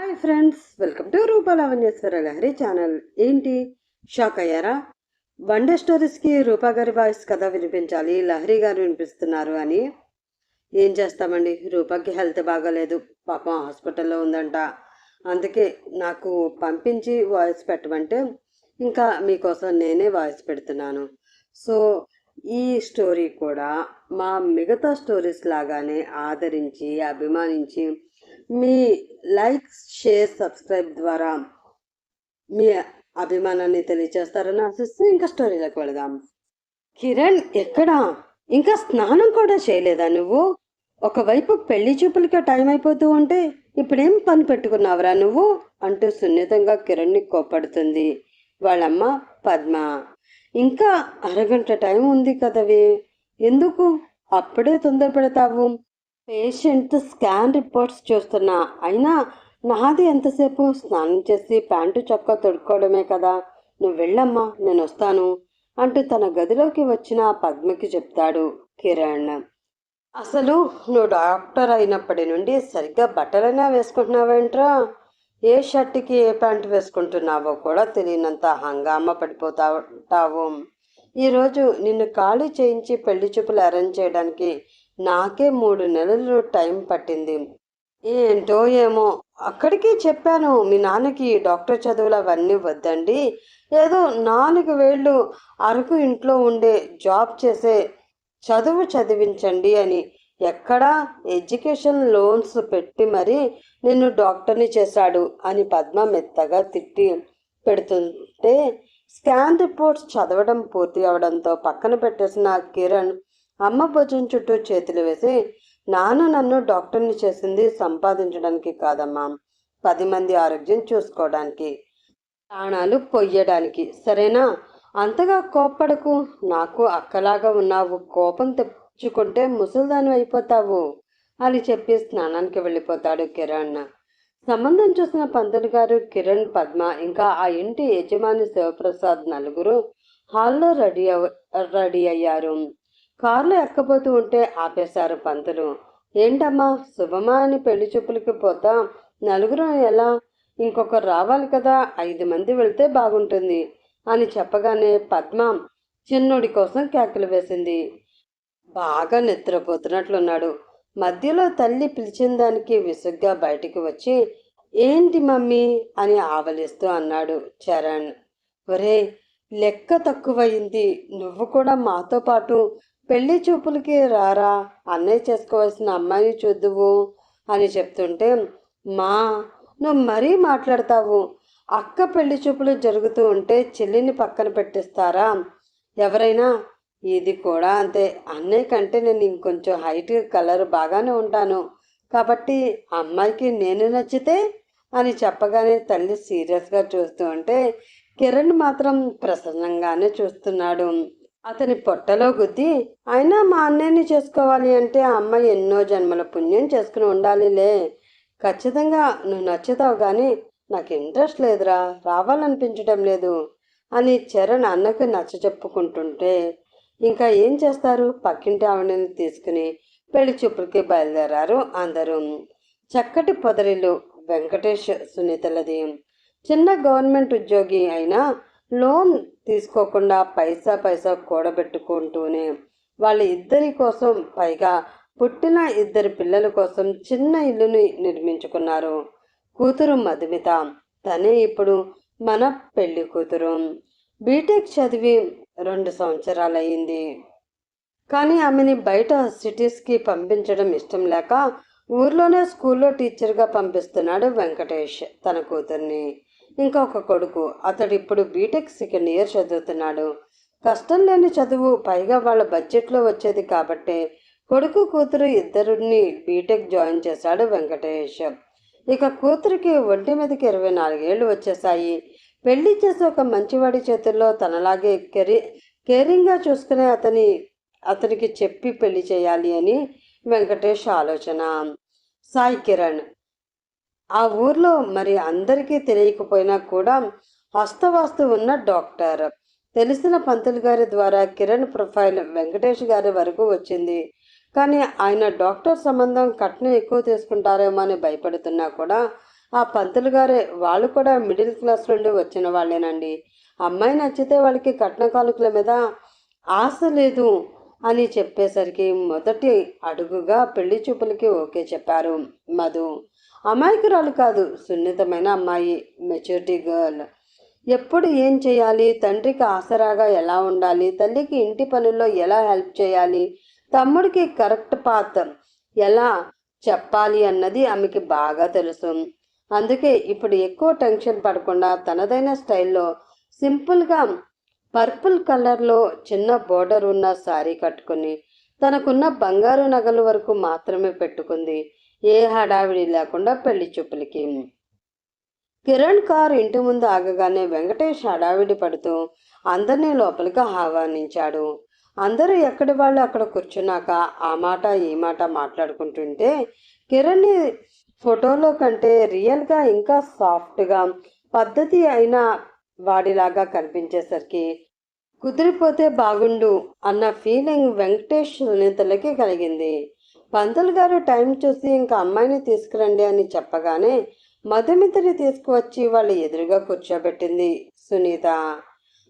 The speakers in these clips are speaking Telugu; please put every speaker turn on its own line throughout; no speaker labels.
Hi friends, welcome to Rupalavanyeshwara Lahari channel. ఏంటి షాక్ అయ్యారా? వన్ డే స్టోరీస్కి రూపా గారి వాయిస్ కథ వినిపించాలి, లహరి గారు వినిపిస్తున్నారు అని. ఏం చేస్తామండి, రూపాకి హెల్త్ బాగాలేదు, పాపం హాస్పిటల్లో ఉందంట. అందుకే నాకు పంపించి వాయిస్ పెట్టమంటే ఇంకా మీకోసం నేనే వాయిస్ పెడుతున్నాను. సో ఈ స్టోరీ కూడా మా మిగతా స్టోరీస్ లాగానే ఆదరించి అభిమానించి మీ లైక్స్, షేర్, సబ్స్క్రైబ్ ద్వారా మీ అభిమానాన్ని తెలియచేస్తారని ఆశిస్తూ ఇంకా స్టోరీలోకి వెళదాం. కిరణ్ ఎక్కడా? ఇంకా స్నానం కూడా చేయలేదా నువ్వు? ఒకవైపు పెళ్లి చూపులకి టైం అయిపోతూ ఉంటే ఇప్పుడేం పని పెట్టుకున్నావురా నువ్వు అంటూ సున్నితంగా కిరణ్ని కోప్పడుతుంది వాళ్ళమ్మ పద్మ. ఇంకా అరగంట టైం ఉంది కదవి, ఎందుకు అప్పుడే తొందరపడతావు? పేషెంట్ స్కాన్ రిపోర్ట్స్ చూస్తున్నా. అయినా నాది ఎంతసేపు? స్నానం చేసి ప్యాంటు చొక్కా తొడుక్కోవడమే కదా. నువ్వు వెళ్ళమ్మా, నేను వస్తాను అంటూ తన గదిలోకి వచ్చిన పద్మకి చెప్తాడు కిరణ్. అసలు నువ్వు డాక్టర్ అయినప్పటి నుండి సరిగ్గా బట్టలైనా వేసుకుంటున్నావేంట్రా? ఏ షర్ట్కి ఏ ప్యాంటు వేసుకుంటున్నావో కూడా తెలియనంత హంగామా పడిపోతావు. ఈరోజు నిన్ను ఖాళీ చేయించి పెళ్లి చూపులు అరేంజ్ చేయడానికి నాకే 3 నెలలు టైం పట్టింది. ఏంటో ఏమో, అక్కడికి చెప్పాను మీ నాన్నకి డాక్టర్ చదువులు అవన్నీ వద్దండి, ఏదో 4 వేళ్ళు అరకు ఇంట్లో ఉండే జాబ్ చేసే చదువు చదివించండి అని. ఎక్కడా ఎడ్యుకేషన్ లోన్స్ పెట్టి మరీ నిన్ను డాక్టర్ని చేశాడు అని పద్మ మెత్తగా తిట్టి పెడుతుంటే స్కాన్ రిపోర్ట్స్ చదవడం పూర్తి అవడంతో పక్కన పెట్టేసిన కిరణ్ అమ్మ భుజం చుట్టూ చేతులు వేసి, నాన్న నన్ను డాక్టర్ని చేసింది సంపాదించడానికి కాదమ్మా, 10 మంది ఆరోగ్యం చూసుకోవడానికి, ప్రాణాలు పొయ్యడానికి, సరేనా? అంతగా కోప్పడకు. నాకు అక్కలాగా ఉన్నావు, కోపం తెచ్చుకుంటే ముసల్దాని అయిపోతావు అని చెప్పి స్నానానికి వెళ్ళిపోతాడు కిరణ్. సంబంధం చూసిన పంతులు గారు, కిరణ్, పద్మ ఇంకా ఆ ఇంటి యజమాని శివప్రసాద్ నలుగురు హాల్లో రెడీ అయ్యారు. కారులో ఎక్కబోతూ ఉంటే ఆపేశారు పంతులు. ఏంటమ్మా, శుభమా అని పెళ్లి చూపులకి పోతా? నలుగురు ఎలా? ఇంకొకరు రావాలి కదా, 5 మంది వెళ్తే బాగుంటుంది అని చెప్పగానే పద్మ చిన్నుడి కోసం కేకలు వేసింది. బాగా నిద్రపోతున్నట్లున్నాడు. మధ్యలో తల్లి పిలిచిన దానికి విసుగ్గా బయటికి వచ్చి, ఏంటి మమ్మీ అని ఆవలిస్తూ అన్నాడు చరణ్. ఒరే, లెక్క తక్కువయింది, నువ్వు కూడా మాతో పాటు పెళ్లి చూపులకి రారా, అన్నయ్య చేసుకోవాల్సిన అమ్మాయిని చూద్దువు అని చెప్తుంటే, మా నువ్వు మరీ మాట్లాడతావు. అక్క పెళ్లి చూపులు జరుగుతూ ఉంటే చెల్లిని పక్కన పెట్టిస్తారా ఎవరైనా? ఇది కూడా అంతే. అన్నయ్య కంటే నేను ఇంకొంచెం హైట్, కలర్ బాగానే ఉంటాను కాబట్టి అమ్మాయికి నేను నచ్చితే అని చెప్పగానే తల్లి సీరియస్గా చూస్తూ ఉంటే కిరణ్ మాత్రం ప్రసన్నంగానే చూస్తున్నాడు. అతని పొట్టలో గుద్ది, అయినా మా అన్నయ్యని చేసుకోవాలి అంటే ఆ అమ్మాయి ఎన్నో జన్మల పుణ్యం చేసుకుని ఉండాలిలే. ఖచ్చితంగా నువ్వు నచ్చుతావు, కానీ నాకు ఇంట్రెస్ట్ లేదురా, రావాలనిపించడం లేదు అని చరణ్ అన్నకు నచ్చ చెప్పుకుంటుంటే ఇంకా ఏం చేస్తారు? పక్కింటి ఆవిడని తీసుకుని పెళ్లి చూపులకి బయలుదేరారు అందరూ. చక్కటి పొదరిల్లు వెంకటేష్ సునీతలది. చిన్న గవర్నమెంట్ ఉద్యోగి అయినా లోన్ తీసుకోకుండా పైసా కూడబెట్టుకుంటూనే వాళ్ళ ఇద్దరి కోసం, పైగా పుట్టిన 2 పిల్లల కోసం చిన్న ఇల్లుని నిర్మించుకున్నారు. కూతురు మధుమిత, తనే ఇప్పుడు మన పెళ్లి కూతురు. బీటెక్ చదివి 2 సంవత్సరాలయ్యింది. కానీ ఆమెని బయట సిటీస్కి పంపించడం ఇష్టం లేక ఊర్లోనే స్కూల్లో టీచర్గా పంపిస్తున్నాడు వెంకటేష్ తన కూతుర్ని. ఇంకొక కొడుకు, అతడు ఇప్పుడు బీటెక్ 2nd ఇయర్ చదువుతున్నాడు. కష్టం లేని చదువు, పైగా వాళ్ళ బడ్జెట్లో వచ్చేది కాబట్టే కొడుకు కూతురు ఇద్దరిని బీటెక్ జాయిన్ చేశాడు వెంకటేష్. ఇక కూతురికి ఒంటి మీదకి 24 ఏళ్ళు వచ్చేసాయి. పెళ్లి చేసి ఒక మంచివాడి చేతుల్లో తనలాగే కేరింగ్గా చూసుకునే అతనికి చెప్పి పెళ్లి చేయాలి అని వెంకటేష్ ఆలోచన. సాయి కిరణ్ ఆ ఊర్లో మరి అందరికీ తెలియకపోయినా కూడా హస్తవాస్తు ఉన్న డాక్టర్. తెలిసిన పంతులు గారి ద్వారా కిరణ్ ప్రొఫైల్ వెంకటేష్ గారి వరకు వచ్చింది. కానీ ఆయన డాక్టర్ సంబంధం కట్నం ఎక్కువ తీసుకుంటారేమో అని భయపడుతున్నా కూడా ఆ పంతులు గారే, వాళ్ళు కూడా మిడిల్ క్లాస్ నుండి వచ్చిన వాళ్ళేనండి. అమ్మాయి నచ్చితే వాళ్ళకి కట్న కానుకల మీద ఆశ లేదు అని చెప్పేసరికి మొదటి అడుగుగా పెళ్లి చూపులకి ఓకే చెప్పారు మధు. అమాయకురాలు కాదు, సున్నితమైన అమ్మాయి, మెచ్యూరిటీ గర్ల్. ఎప్పుడు ఏం చేయాలి, తండ్రికి ఆసరాగా ఎలా ఉండాలి, తల్లికి ఇంటి పనుల్లో ఎలా హెల్ప్ చేయాలి, తమ్ముడికి కరెక్ట్ పాత్ ఎలా చెప్పాలి అన్నది ఆమెకి బాగా తెలుసు. అందుకే ఇప్పుడు ఎక్కువ టెన్షన్ పడకుండా తనదైన స్టైల్లో సింపుల్గా పర్పుల్ కలర్లో చిన్న బోర్డర్ ఉన్న శారీ కట్టుకుని తనకున్న బంగారు నగల వరకు మాత్రమే పెట్టుకుంది. ఏ హడావిడి లేకుండా పెళ్లి చూపులకి. కిరణ్ కార్ ఇంటి ముందు ఆగగానే వెంకటేష్ హడావిడి పడుతూ అందరినీ లోపలికి ఆహ్వానించాడు. అందరూ ఎక్కడి వాళ్ళు అక్కడ కూర్చున్నాక ఆ మాట ఈ మాట మాట్లాడుకుంటుంటే కిరణ్ని ఫోటోలో కంటే రియల్గా ఇంకా సాఫ్ట్గా పద్ధతి అయిన వాడిలాగా కనిపించేసరికి కుదిరిపోతే బాగుండు అన్న ఫీలింగ్ వెంకటేష్ సునీతలకి కలిగింది. పంతులు గారు టైం చూసి ఇంకా అమ్మాయిని తీసుకురండి అని చెప్పగానే మధుమితని తీసుకువచ్చి వాళ్ళ ఎదురుగా కూర్చోబెట్టింది సునీత.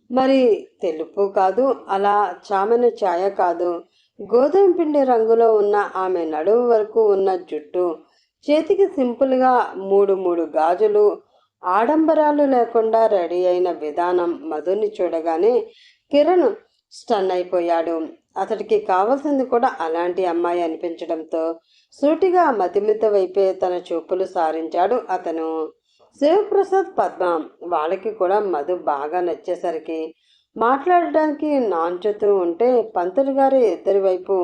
మరి తెలుపు కాదు, అలా చామెన ఛాయ కాదు, గోధుమ పిండి రంగులో ఉన్న ఆమె నడుము వరకు ఉన్న జుట్టు, చేతికి సింపుల్గా మూడు మూడు గాజులు, ఆడంబరాలు లేకుండా రెడీ అయిన విధానం మధుని చూడగానే కిరణ్ స్టన్ అయిపోయాడు. అతడికి కావాల్సింది కూడా అలాంటి అమ్మాయి అనిపించడంతో సూటిగా మతిమిత వైపే తన చూపులు సారించాడు అతను. శివప్రసాద్, పద్మ వాళ్ళకి కూడా మధు బాగా నచ్చేసరికి మాట్లాడడానికి నాంచుతూ ఉంటే పంతులు గారి ఇద్దరి వైపు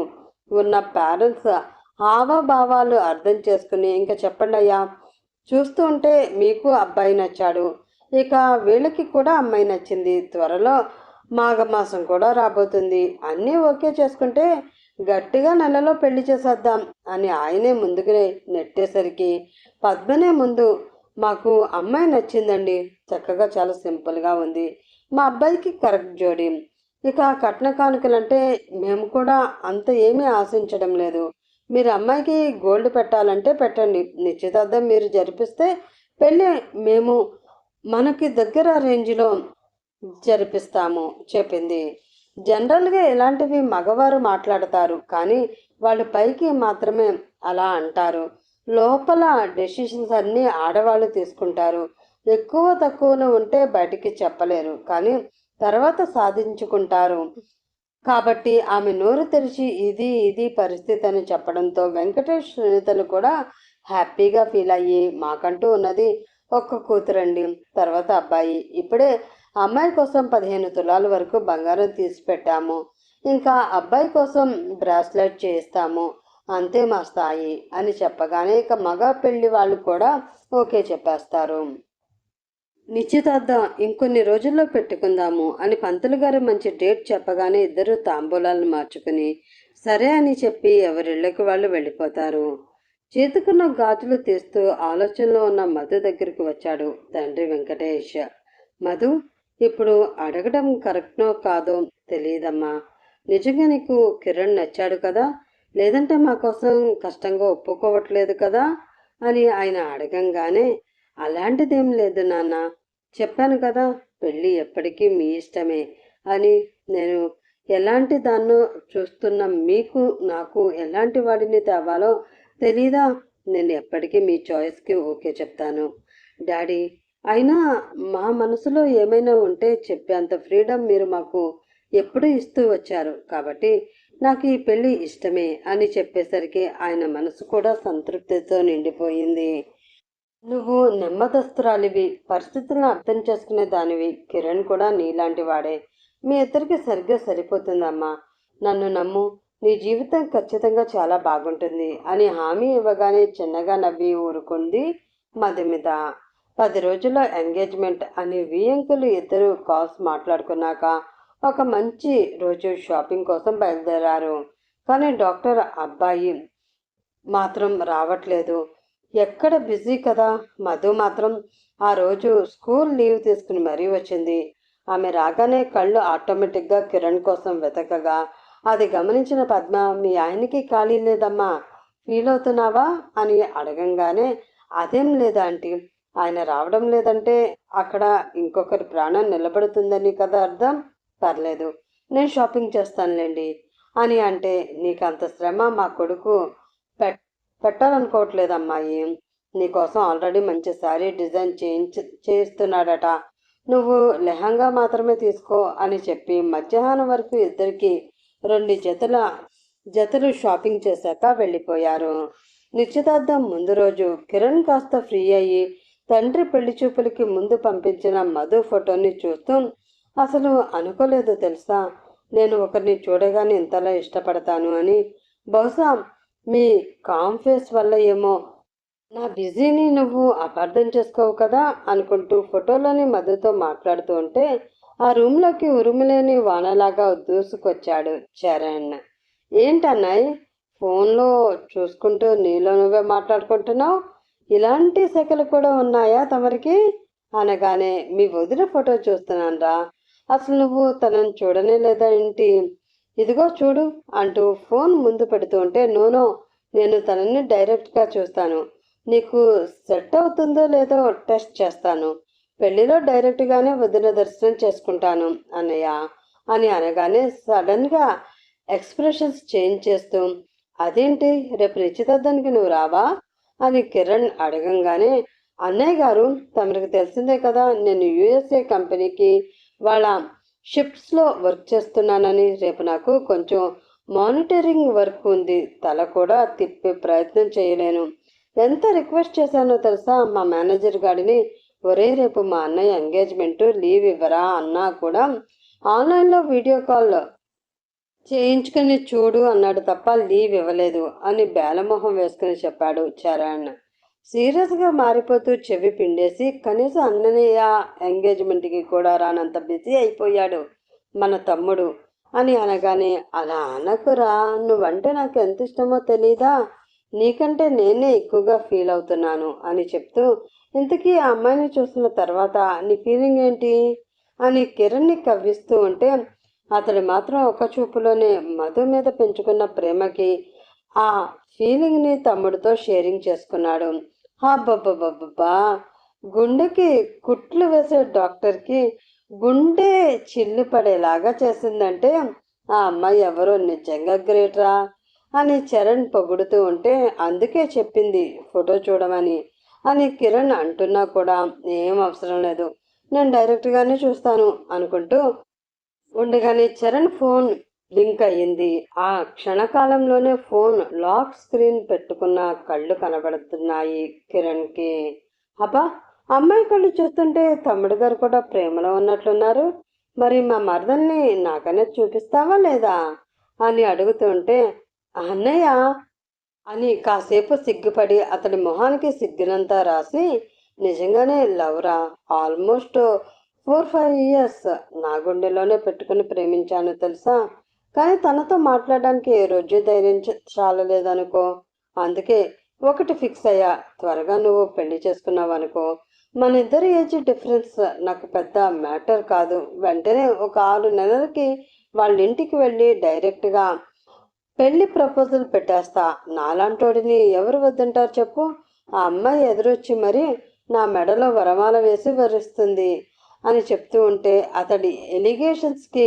ఉన్న పేరెంట్స్ హావభావాలు అర్థం చేసుకుని ఇంకా చెప్పండి అయ్యా, చూస్తూ ఉంటే మీకు అబ్బాయి నచ్చాడు, ఇక వీళ్ళకి కూడా అమ్మాయి నచ్చింది, త్వరలో మాఘమాసం కూడా రాబోతుంది, అన్నీ ఓకే చేసుకుంటే గట్టిగా నెలలో పెళ్లి చేసేద్దాం అని ఆయనే ముందుకు నెట్టేసరికి పద్మనే ముందు మాకు అమ్మాయి నచ్చిందండి, చక్కగా చాలా సింపుల్గా ఉంది, మా అబ్బాయికి కరెక్ట్ జోడి, ఇక కట్న కానుకలంటే మేము కూడా అంత ఏమీ ఆశించడం లేదు, మీరు అమ్మాయికి గోల్డ్ పెట్టాలంటే పెట్టండి, నిశ్చితార్థం మీరు జరిపిస్తే పెళ్ళి మేము మనకి దగ్గర రేంజ్లో జరిపిస్తాము చెప్పింది. జనరల్గా ఇలాంటివి మగవారు మాట్లాడతారు, కానీ వాళ్ళు పైకి మాత్రమే అలా అంటారు, లోపల డెసిషన్స్ అన్నీ ఆడవాళ్ళు తీసుకుంటారు, ఎక్కువ తక్కువలో ఉంటే బయటికి చెప్పలేరు, కానీ తర్వాత సాధించుకుంటారు. కాబట్టి ఆమె నోరు తెరిచి ఇది ఇది పరిస్థితి అని చెప్పడంతో వెంకటేష్ సునీతలు కూడా హ్యాపీగా ఫీల్ అయ్యి మాకంటూ ఉన్నది ఒక్క కూతురండి, తర్వాత అబ్బాయి, ఇప్పుడే అమ్మాయి కోసం 15 తులాల వరకు బంగారం తీసి పెట్టాము, ఇంకా అబ్బాయి కోసం బ్రాస్లెట్ చేయిస్తాము, అంతే మా స్థాయి అని చెప్పగానే ఇక మగ పెళ్లి వాళ్ళు కూడా ఓకే చెప్పేస్తారు. నిశ్చితార్థం ఇంకొన్ని రోజుల్లో పెట్టుకుందాము అని పంతులు గారు మంచి డేట్ చెప్పగానే ఇద్దరు తాంబూలాలను మార్చుకుని సరే అని చెప్పి ఎవరిళ్ళకి వాళ్ళు వెళ్ళిపోతారు. చేతుకున్న గాజులు తీస్తూ ఆలోచనలో ఉన్న మధు దగ్గరికి వచ్చాడు తండ్రి వెంకటేష్. మధు, ఇప్పుడు అడగడం కరెక్ట్నో కాదో తెలియదమ్మా, నిజంగా నీకు కిరణ్ నచ్చాడు కదా, లేదంటే మా కోసం కష్టంగా ఒప్పుకోవట్లేదు కదా అని ఆయన అడగంగానే అలాంటిదేం లేదు నాన్న, చెప్పాను కదా పెళ్ళి ఎప్పటికీ మీ ఇష్టమే అని, నేను ఎలాంటి దాన్నో చూస్తున్న మీకు నాకు ఎలాంటి వాడిని తేవాలో తెలీదా, నేను ఎప్పటికీ మీ చాయిస్కి ఓకే చెప్తాను డాడీ, అయినా మా మనసులో ఏమైనా ఉంటే చెప్పేంత ఫ్రీడమ్ మీరు మాకు ఎప్పుడు ఇస్తూ వచ్చారు, కాబట్టి నాకు ఈ పెళ్ళి ఇష్టమే అని చెప్పేసరికి ఆయన మనసు కూడా సంతృప్తితో నిండిపోయింది. నువ్వు నెమ్మదస్తురాలివి, పరిస్థితులను అర్థం చేసుకునే దానివి, కిరణ్ కూడా నీలాంటి వాడే, మీ ఇద్దరికి సరిగ్గా సరిపోతుందమ్మా, నన్ను నమ్ము, నీ జీవితం ఖచ్చితంగా చాలా బాగుంటుంది అని హామీ ఇవ్వగానే చిన్నగా నవ్వి ఊరుకుంది మధుమిత. 10 రోజుల్లో ఎంగేజ్మెంట్ అని వియంకులు ఇద్దరు కాల్స్ మాట్లాడుకున్నాక ఒక మంచి రోజు షాపింగ్ కోసం బయలుదేరారు. కానీ డాక్టర్ అబ్బాయి మాత్రం రావట్లేదు, ఎక్కడ బిజీ కదా. మధు మాత్రం ఆ రోజు స్కూల్ లీవ్ తీసుకుని మరీ వచ్చింది. ఆమె రాగానే కళ్ళు ఆటోమేటిక్గా కిరణ్ కోసం వెతకగా అది గమనించిన పద్మ, మీ ఆయనకి ఖాళీ లేదమ్మా, ఫీల్ అవుతున్నావా అని అడగంగానే అదేం లేదా ఆంటీ, ఆయన రావడం లేదంటే అక్కడ ఇంకొకరి ప్రాణం నిలబడుతుందని కదా అర్థం. పర్లేదు, నేను షాపింగ్ చేస్తానులేండి అని అంటే, నీకు అంత శ్రమ మా కొడుకు పెట్టాలనుకోవట్లేదు అమ్మాయి. నీకోసం ఆల్రెడీ మంచి శారీ డిజైన్ చేయిస్తున్నాడట. నువ్వు లెహంగా మాత్రమే తీసుకో అని చెప్పి మధ్యాహ్నం వరకు ఇద్దరికి 2 జతలు షాపింగ్ చేశాక వెళ్ళిపోయారు. నిశ్చితార్థం ముందు రోజు కిరణ్ కాస్త ఫ్రీ అయ్యి తండ్రి పెళ్లి చూపులకి ముందు పంపించిన మధు ఫోటోని చూస్తూ, అసలు అనుకోలేదు తెలుసా, నేను ఒకరిని చూడగానే ఇంతలా ఇష్టపడతాను అని. బహుశా మీ కాంఫేస్ వల్ల ఏమో, నా బిజీని నువ్వు అపార్థం చేసుకోవు కదా అనుకుంటూ ఫోటోలోని మధుతో మాట్లాడుతూ ఉంటే ఆ రూమ్లోకి ఉరుములేని వానలాగా దూసుకొచ్చాడు చరణ్. ఏంటన్నాయ్, ఫోన్లో చూసుకుంటూ నీలో నువ్వే మాట్లాడుకుంటున్నావు? ఇలాంటి సెకలు కూడా ఉన్నాయా తమరికి అనగానే, మీ వదిన ఫోటో చూస్తున్నానరా, అసలు నువ్వు తనని చూడనే లేదా ఏంటి? ఇదిగో చూడు అంటూ ఫోన్ ముందు పెడుతూ ఉంటే, నోనో, నేను తనని డైరెక్ట్గా చూస్తాను. నీకు సెట్ అవుతుందో లేదో టెస్ట్ చేస్తాను. పెళ్లిలో డైరెక్ట్గానే వదిన దర్శనం చేసుకుంటాను అన్నయ్య అని అనగానే సడన్గా ఎక్స్ప్రెషన్స్ చేంజ్ చేస్తూ, అదేంటి, రేపు నిశ్చితార్థానికి నువ్వు రావా అని కిరణ్ అడగంగానే, అన్నయ్య గారు, తమరికి తెలిసిందే కదా, నేను యుఎస్ఏ కంపెనీకి వాళ్ళ షిఫ్ట్స్లో వర్క్ చేస్తున్నానని. రేపు నాకు కొంచెం మానిటరింగ్ వర్క్ ఉంది, తల కూడా తిప్పే ప్రయత్నం చేయలేను. ఎంత రిక్వెస్ట్ చేశానో తెలుసా మా మేనేజర్ గాడిని, ఒరే రేపు మా అన్నయ్య ఎంగేజ్మెంట్, లీవ్ ఇవ్వరా అన్నా కూడా ఆన్లైన్లో వీడియో కాల్ చేయించుకుని చూడు అన్నాడు తప్ప లీవ్ ఇవ్వలేదు అని బేలమొహం వేసుకుని చెప్పాడు చరణ్. సీరియస్గా మారిపోతూ చెవి పిండేసి, కనీసం అన్నయ్య ఎంగేజ్మెంట్కి కూడా రానంత బిజీ అయిపోయాడు మన తమ్ముడు అని అనగానే, అలా అనకురా, నువ్వంటే నాకు ఎంత ఇష్టమో తెలీదా, నీకంటే నేనే ఎక్కువగా ఫీల్ అవుతున్నాను అని చెప్తూ, ఇంతకీ ఆ అమ్మాయిని చూసిన తర్వాత నీ ఫీలింగ్ ఏంటి అని కిరణ్ని కవ్విస్తూ ఉంటే, అతడు మాత్రం ఒక చూపులోనే మధు మీద పెంచుకున్న ప్రేమకి ఆ ఫీలింగ్ని తమ్ముడితో షేరింగ్ చేసుకున్నాడు. అబ్బబ్బబ్బబ్బా, గుండెకి కుట్లు వేసే డాక్టర్కి గుండె చిల్లు పడేలాగా చేసిందంటే ఆ అమ్మాయి ఎవరో నిజంగా గ్రేట్రా అని చరణ్ పొగుడుతూ ఉంటే, అందుకే చెప్పింది ఫోటో చూడమని అని కిరణ్ అంటున్నా కూడా, ఏం అవసరం లేదు, నేను డైరెక్ట్గానే చూస్తాను అనుకుంటూ ఉండగానే చరణ్ ఫోన్ లింక్ అయ్యింది. ఆ క్షణకాలంలోనే ఫోన్ లాక్ స్క్రీన్ పెట్టుకున్న కళ్ళు కనబడుతున్నాయి కిరణ్కి. అబ్బా, అమ్మాయి కళ్ళు చూస్తుంటే తమ్ముడు గారు కూడా ప్రేమలో ఉన్నట్లున్నారు. మరి మా మరదల్ని నాకనే చూపిస్తావా లేదా అని అడుగుతుంటే, అన్నయ్య అని కాసేపు సిగ్గుపడి అతడి మొహానికి సిగ్గునంతా రాసి, నిజంగానే లవ్రా, ఆల్మోస్ట్ 4-5 ఇయర్స్ నా గుండెలోనే పెట్టుకుని ప్రేమించాను తెలుసా, కానీ తనతో మాట్లాడడానికి ఏ రోజు ధైర్యం చాలలేదనుకో. అందుకే ఒకటి ఫిక్స్ అయ్యా, త్వరగా నువ్వు పెళ్లి చేసుకున్నావు అనుకో, మన ఇద్దరి ఏజ్ డిఫరెన్స్ నాకు పెద్ద మ్యాటర్ కాదు. వెంటనే ఒక 6 నెలలకి వాళ్ళ ఇంటికి వెళ్ళి డైరెక్ట్గా పెళ్లి ప్రపోజల్ పెట్టేస్తా. నాలాంటోడిని ఎవరు వద్దంటారు చెప్పు. ఆ అమ్మాయి ఎదురొచ్చి మరి నా మెడలో వరమాల వేసి వరిస్తుంది అని చెప్తూ ఉంటే అతడి ఎలిగేషన్స్కి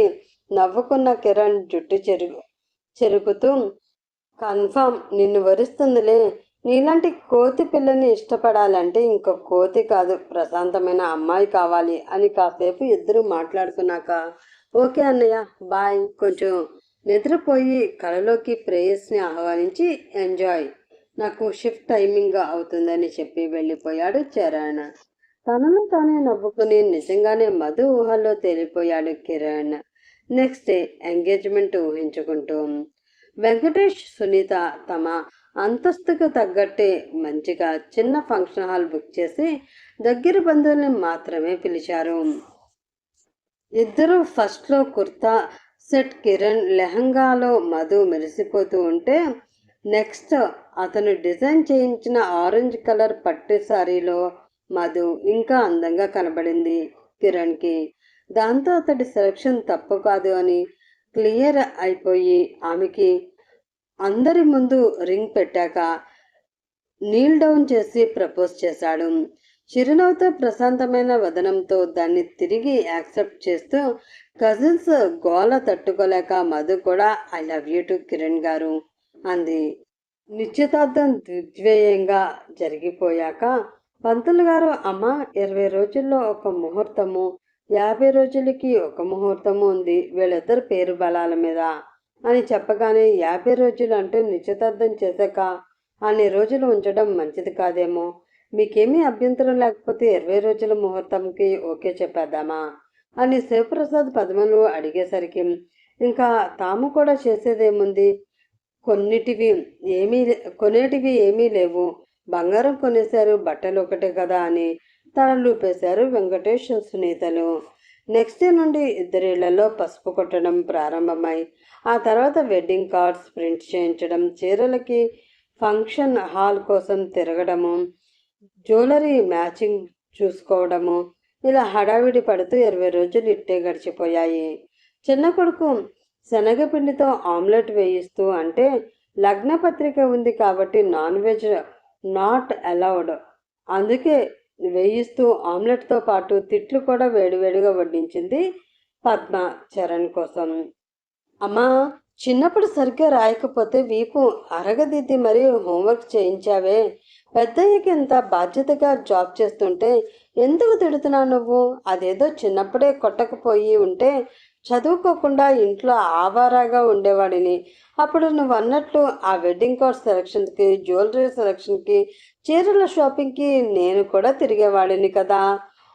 నవ్వుకున్న కిరణ్ జుట్టు చెరుకుతూ, కన్ఫామ్ నిన్ను వరిస్తుందిలే. నీలాంటి కోతి పిల్లని ఇష్టపడాలంటే ఇంకో కోతి కాదు, ప్రశాంతమైన అమ్మాయి కావాలి అని కాసేపు ఇద్దరు మాట్లాడుకున్నాక, ఓకే అన్నయ్య, బాయ్, కొంచెం నిద్రపోయి కళలోకి ప్రేయస్ని ఆహ్వానించి ఎంజాయ్, నాకు షిఫ్ట్ టైమింగ్ అవుతుందని చెప్పి వెళ్ళిపోయాడు చరణ్. తనను తానే నవ్వుకుని నిజంగానే మధు ఊహల్లో తేలిపోయాడు కిరణ్. నెక్స్ట్ డే ఎంగేజ్మెంట్ ఊహించుకుంటూ వెంకటేష్, సునీత తమ అంతస్తుకు తగ్గట్టే మంచిగా చిన్న ఫంక్షన్ హాల్ బుక్ చేసి దగ్గర బంధువుల్ని మాత్రమే పిలిచారు. ఇద్దరు ఫస్ట్లో కుర్తా సెట్, కిరణ్ లెహంగాలో మధు మెరిసిపోతూ ఉంటే, నెక్స్ట్ అతను డిజైన్ చేయించిన ఆరెంజ్ కలర్ పట్టు సారీలో మధు ఇంకా అందంగా కనబడింది కిరణ్కి. దాంతో అతడి సెలక్షన్ తప్పు కాదు అని క్లియర్ అయిపోయి ఆమెకి అందరి ముందు రింగ్ పెట్టాక నీల్ డౌన్ చేసి ప్రపోజ్ చేశాడు. చిరునవ్వుతో ప్రశాంతమైన వదనంతో దాన్ని తిరిగి యాక్సెప్ట్ చేస్తూ కజిన్స్ గోల తట్టుకోలేక మధు కూడా I love you to Kiran గారు అంది. నిశ్చితార్థం దిగ్విజయంగా జరిగిపోయాక పంతులు గారు, అమ్మ 20 రోజుల్లో ఒక ముహూర్తము, 50 రోజులకి ఒక ముహూర్తము ఉంది వీళ్ళిద్దరు పేరు బలాల మీద అని చెప్పగానే 50 రోజులు అంటే నిశ్చితార్థం చేశాక అన్ని రోజులు ఉంచడం మంచిది కాదేమో, మీకేమీ అభ్యంతరం లేకపోతే 20 రోజుల ముహూర్తంకి ఓకే చెప్పేద్దామా అని శివప్రసాద్ పద్మలు అడిగేసరికి ఇంకా తాము కూడా చేసేదేముంది, కొనేటివి ఏమీ లేవు, బంగారం కొనేశారు, బట్టలు ఒకటే కదా అని తలలూపేశారు వెంకటేష్ సునీతలు. నెక్స్ట్ డే నుండి ఇద్దరిళ్లలో పసుపు కొట్టడం ప్రారంభమై ఆ తర్వాత వెడ్డింగ్ కార్డ్స్ ప్రింట్ చేయించడం, చీరలకి ఫంక్షన్ హాల్ కోసం తిరగడము, జ్యువెలరీ మ్యాచింగ్ చూసుకోవడము, ఇలా హడావిడి పడుతూ 20 రోజులు ఇట్టే గడిచిపోయాయి. చిన్న కొడుకు శనగపిండితో ఆమ్లెట్ వేయిస్తూ అంటే లగ్న పత్రిక ఉంది కాబట్టి నాన్ వెజ్ నాట్ అలౌడ్, అందుకే వేయిస్తూ ఆమ్లెట్తో పాటు తిట్లు కూడా వేడివేడిగా వడ్డించింది పద్మ చరణ్ కోసం. అమ్మా, చిన్నప్పుడు సరిగ్గా రాయకపోతే వీపు అరగదిద్ది మరీ హోంవర్క్ చేయించావే, పెద్దయ్యకి ఇంత బాధ్యతగా జాబ్ చేస్తుంటే ఎందుకు తిడుతున్నావు నువ్వు? అదేదో చిన్నప్పుడే కొట్టకపోయి ఉంటే చదువుకోకుండా ఇంట్లో ఆవారాగా ఉండేవాడిని. అప్పుడు నువ్వు అన్నట్లు ఆ వెడ్డింగ్ కార్డ్ సెలక్షన్కి, జ్యువెలరీ సెలక్షన్కి, చీరల షాపింగ్కి నేను కూడా తిరిగేవాడిని కదా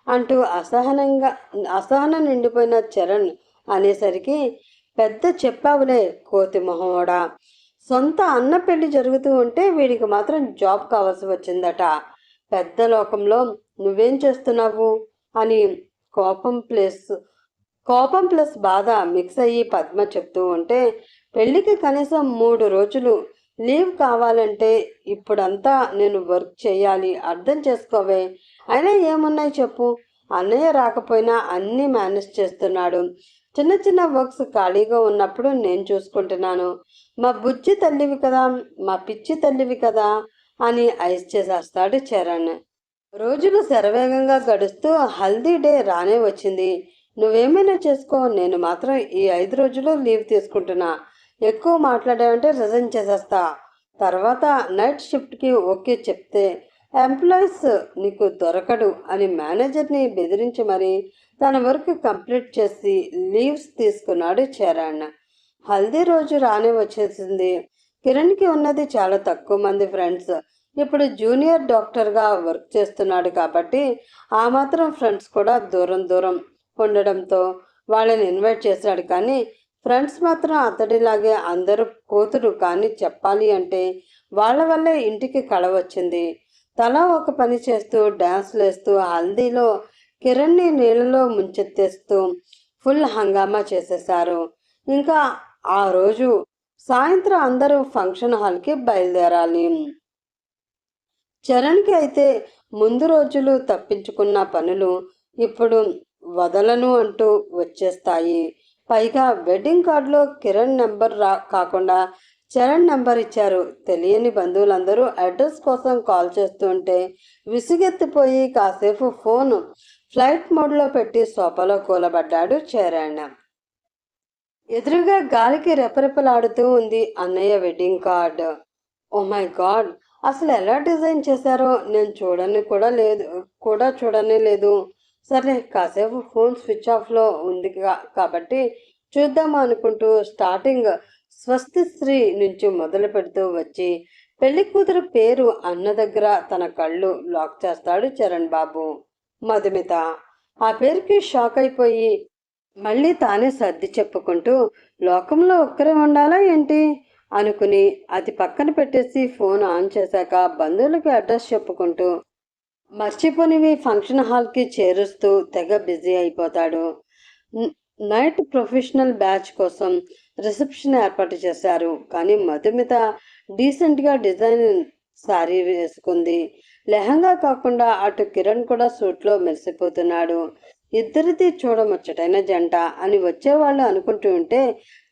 అంటూ అసహనం నిండిపోయిన చరణ్ అనేసరికి, పెద్ద చెప్పావులే కోతి మొహమోడా, సొంత అన్న పెళ్లి జరుగుతూ ఉంటే వీడికి మాత్రం జాబ్ కావాల్సి వచ్చిందట, పెద్ద లోకంలో నువ్వేం చేస్తున్నావు అని కోపం ప్లస్ బాధ మిక్స్ అయ్యి పద్మ చెప్తూ ఉంటే, పెళ్ళికి కనీసం 3 రోజులు లీవ్ కావాలంటే ఇప్పుడంతా నేను వర్క్ చేయాలి, అర్థం చేసుకోవే, అయినా ఏమున్నాయి చెప్పు, అన్నయ్య రాకపోయినా అన్నీ మేనేజ్ చేస్తున్నాడు, చిన్న చిన్న వర్క్స్ ఖాళీగా ఉన్నప్పుడు నేను చూసుకుంటున్నాను, మా బుజ్జి తల్లివి కదా, మా పిచ్చి తల్లివి కదా అని ఐస్ చేసేస్తాడు చరణ్. రోజులు శరవేగంగా గడుస్తూ హల్దీ డే రానే వచ్చింది. నువ్వేమైనా చేసుకో, నేను మాత్రం ఈ 5 రోజులు లీవ్ తీసుకుంటున్నా, ఎక్కువ మాట్లాడావంటే రిజైన్ చేసేస్తా, తర్వాత నైట్ షిఫ్ట్కి ఓకే చెప్తే ఎంప్లాయీస్ నీకు దొరకడు అని మేనేజర్ని బెదిరించి మరి తన వర్క్ కంప్లీట్ చేసి లీవ్స్ తీసుకున్నాడు చరణ్. హల్దీ రోజు రానే వచ్చేసింది. కిరణ్కి ఉన్నది చాలా తక్కువ మంది ఫ్రెండ్స్. ఇప్పుడు జూనియర్ డాక్టర్గా వర్క్ చేస్తున్నాడు కాబట్టి ఆ మాత్రం ఫ్రెండ్స్ కూడా దూరం దూరం ఉండడంతో వాళ్ళని ఇన్వైట్ చేశాడు. కానీ ఫ్రెండ్స్ మాత్రం అతడిలాగే అందరూ కూతురు కానీ చెప్పాలి అంటే వాళ్ళ వల్లే ఇంటికి కళ వచ్చింది. తలా ఒక పని చేస్తూ డ్యాన్స్లు వేస్తూ హల్దీలో కిరణ్ని నీళ్ళలో ముంచెత్తేస్తూ ఫుల్ హంగామా చేసేశారు. ఇంకా ఆ రోజు సాయంత్రం అందరూ ఫంక్షన్ హాల్కి బయలుదేరాలి. చరణ్కి అయితే ముందు రోజులు తప్పించుకున్న పనులు ఇప్పుడు వదలను అంటూ వచ్చేస్తాయి. పైగా వెడ్డింగ్ కార్డులో కిరణ్ నెంబర్ కాకుండా చరణ్ నెంబర్ ఇచ్చారు. తెలియని బంధువులందరూ అడ్రస్ కోసం కాల్ చేస్తుంటే విసుగెత్తిపోయి కాసేపు ఫోన్ ఫ్లైట్ మోడ్లో పెట్టి సోఫాలో కూలబడ్డాడు చరణ్. ఎదురుగా గాలికి రెపరెపలాడుతూ ఉంది అన్నయ్య wedding card. Oh my god, అసలు ఎలా డిజైన్ చేశారో నేను చూడనే లేదు. సరే, కాసేపు ఫోన్ స్విచ్ ఆఫ్లో ఉంది కాబట్టి చూద్దాము అనుకుంటూ స్టార్టింగ్ స్వస్తిశ్రీ నుంచి మొదలు పెడుతూ వచ్చి పెళ్లి కూతురు పేరు అన్న దగ్గర తన కళ్ళు లాక్ చేస్తాడు చరణ్ బాబు. మధుమిత ఆ పేరుకి షాక్ అయిపోయి మళ్ళీ తానే సర్ది చెప్పుకుంటూ లోకంలో ఒక్కరే ఉండాలా ఏంటి అనుకుని అది పక్కన పెట్టేసి ఫోన్ ఆన్ చేశాక బంధువులకి అడ్రస్ చెప్పుకుంటూ మర్చిపోనివి ఫంక్షన్ హాల్కి చేరుస్తూ తెగ బిజీ అయిపోతాడు. నైట్ ప్రొఫెషనల్ బ్యాచ్ కోసం రిసెప్షన్ ఏర్పాటు చేశారు. కానీ మధుమిత డీసెంట్గా డిజైన్ సారీ వేసుకుంది. లెహంగా కాకుండా అటు కిరణ్ కూడా సూట్లో మెరిసిపోతున్నాడు. ఇద్దరిది చూడముచ్చటైన జంట అని వచ్చేవాళ్ళు అనుకుంటూ ఉంటే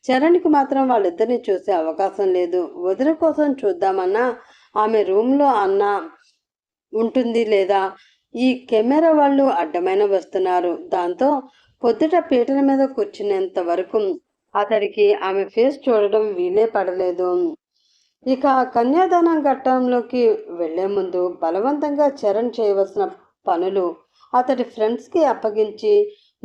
చరణ్కి మాత్రం వాళ్ళిద్దరిని చూసే అవకాశం లేదు. వదిన కోసం చూద్దామన్నా ఆమె రూమ్లో అన్న ఉంటుంది లేదా ఈ కెమెరా వాళ్ళు అడ్డమైన వస్తున్నారు. దాంతో పొద్దుట పీటల మీద కూర్చునేంత వరకు అతడికి ఆమె ఫేస్ చూడడం వీలే పడలేదు. ఇక కన్యాదానం ఘట్టంలోకి వెళ్లే ముందు బలవంతంగా చరణ్ చేయవలసిన పనులు అతడి ఫ్రెండ్స్కి అప్పగించి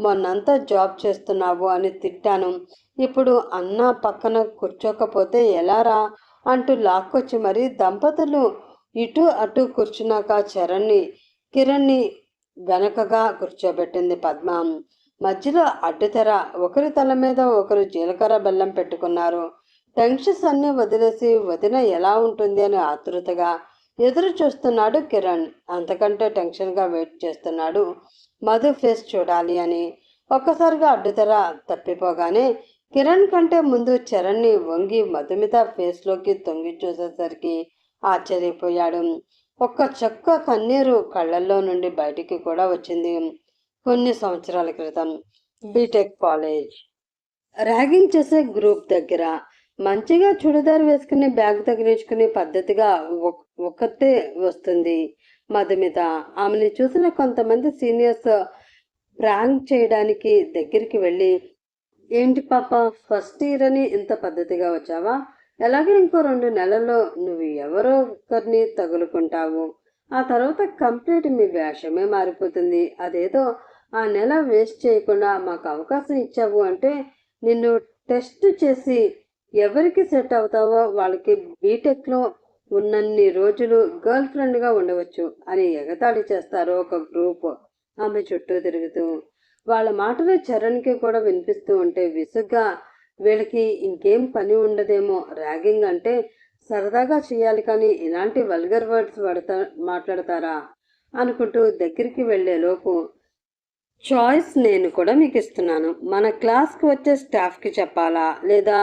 మొన్నంతా జాబ్ చేస్తున్నావు అని తిట్టాను. ఇప్పుడు అన్న పక్కన కూర్చోకపోతే ఎలారా అంటూ లాక్కొచ్చి మరీ దంపతులు ఇటు అటు కూర్చున్నాక కిరణ్ని వెనకగా కూర్చోబెట్టింది పద్మ. మధ్యలో అడ్డుతెర. ఒకరి తల మీద ఒకరు జీలకర్ర బెల్లం పెట్టుకున్నారు. టెన్షన్స్ అన్నీ వదిలేసి వదిన ఎలా ఉంటుంది అని ఆతృతగా ఎదురు చూస్తున్నాడు కిరణ్. అంతకంటే టెన్షన్గా వెయిట్ చేస్తున్నాడు మధు ఫేస్ చూడాలి అని. ఒక్కసారిగా అడ్డుతెర తప్పిపోగానే కిరణ్ కంటే ముందు చరణ్ని వంగి మధుమిత ఫేస్లోకి తొంగి చూసేసరికి ఆశ్చర్యపోయాడు. ఒక్క చొక్క కన్నీరు కళ్ళల్లో నుండి బయటికి కూడా వచ్చింది. కొన్ని సంవత్సరాల క్రితం బీటెక్ కాలేజ్ ర్యాగింగ్ చేసే గ్రూప్ దగ్గర మంచిగా చుడిదార్ వేసుకుని బ్యాగ్ తగిలించుకుని పద్ధతిగా ఒక్కతే వస్తుంది మధుమిత. ఆమెని చూసిన కొంతమంది సీనియర్స్ ప్రాంక్ చేయడానికి దగ్గరికి వెళ్ళి, ఏంటి పాప ఫస్ట్ ఇయర్ అని ఇంత పద్ధతిగా వచ్చావా? ఎలాగే ఇంకో 2 నెలల్లో నువ్వు ఎవరో ఒకరిని తగులుకుంటావు. ఆ తర్వాత కంప్లీట్ మీ వేషమే మారిపోతుంది. అదేదో ఆ నెల వేస్ట్ చేయకుండా మాకు అవకాశం ఇచ్చావు అంటే నిన్ను టెస్ట్ చేసి ఎవరికి సెట్ అవుతావో వాళ్ళకి బీటెక్లో ఉన్నన్ని రోజులు గర్ల్ ఫ్రెండ్గా ఉండవచ్చు అని ఎగతాళి చేస్తారు ఒక గ్రూప్ ఆమె చుట్టూ తిరుగుతూ. వాళ్ళ మాటలు చరణ్కి కూడా వినిపిస్తూ ఉంటే విసుగ్గా, వీళ్ళకి ఇంకేం పని ఉండదేమో, ర్యాగింగ్ అంటే సరదాగా చేయాలి కానీ ఇలాంటి వల్గర్ వర్డ్స్ మాట్లాడతారా అనుకుంటూ దగ్గరికి వెళ్లేలోపు, చాయిస్ నేను కూడా మీకు ఇస్తున్నాను. మన క్లాస్కి వచ్చే స్టాఫ్కి చెప్పాలా లేదా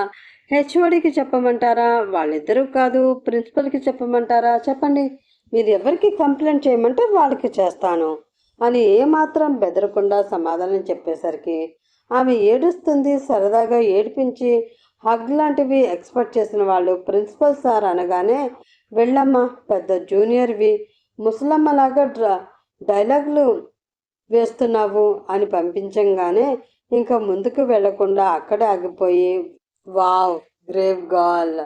హెచ్ఓడికి చెప్పమంటారా? వాళ్ళిద్దరూ కాదు ప్రిన్సిపల్కి చెప్పమంటారా? చెప్పండి. మీరు ఎవరికి కంప్లైంట్ చేయమంటే వాళ్ళకి చేస్తాను అని ఏమాత్రం బెదరకుండా సమాధానం చెప్పేసరికి ఆమె ఏడుస్తుంది. సరదాగా ఏడిపించి హగ్ లాంటివి ఎక్స్పెక్ట్ చేసిన వాళ్ళు ప్రిన్సిపల్ సార్ అనగానే, వెళ్ళమ్మా పెద్ద జూనియర్వి, ముసలమ్మలాగా డైలాగులు వేస్తున్నావు అని పంపించంగానే ఇంకా ముందుకు వెళ్లకుండా అక్కడే ఆగిపోయి, వావ్ గ్రేవ్ గర్ల్,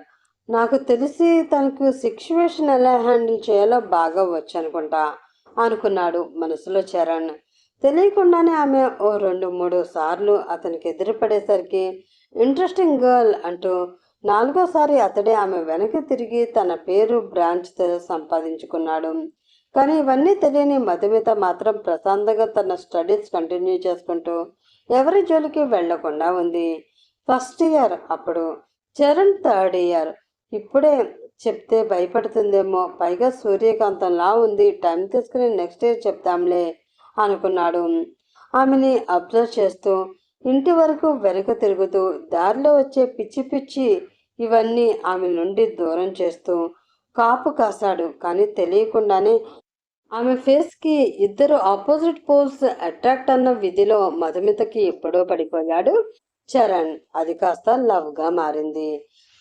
నాకు తెలిసి తనకు సిచ్యువేషన్ ఎలా హ్యాండిల్ చేయాలో బాగా వచ్చు అనుకున్నాడు మనసులో చరణ్. తెలియకుండానే ఆమె ఓ 2-3 సార్లు అతనికి ఎదురుపడేసరికి ఇంట్రెస్టింగ్ గర్ల్ అంటూ 4వసారి అతడే ఆమె వెనక్కి తిరిగి తన పేరు బ్రాంచ్ సంపాదించుకున్నాడు. కానీ ఇవన్నీ తెలియని మధుమిత మాత్రం ప్రశాంతంగా తన స్టడీస్ కంటిన్యూ చేసుకుంటూ ఎవరి జోలికి వెళ్లకుండా ఉంది. ఫస్ట్ ఇయర్ అప్పుడు, చరణ్ థర్డ్ ఇయర్. ఇప్పుడే చెప్తే భయపడుతుందేమో, పైగా సూర్యకాంతంలా ఉంది, టైం తీసుకుని నెక్స్ట్ ఇయర్ చెప్తాంలే అనుకున్నాడు. ఆమెని అబ్జర్వ్ చేస్తూ ఇంటి వరకు వెనక తిరుగుతూ దారిలో వచ్చే పిచ్చి పిచ్చి ఇవన్నీ ఆమె నుండి దూరం చేస్తూ కాపు కాశాడు. కానీ తెలియకుండానే ఆమె ఫేస్కి ఇద్దరు ఆపోజిట్ పోల్స్ అట్రాక్ట్ అన్న విధిలో మధుమితకి ఎప్పుడో పడిపోయాడు చరణ్. అది కాస్త లవ్గా మారింది.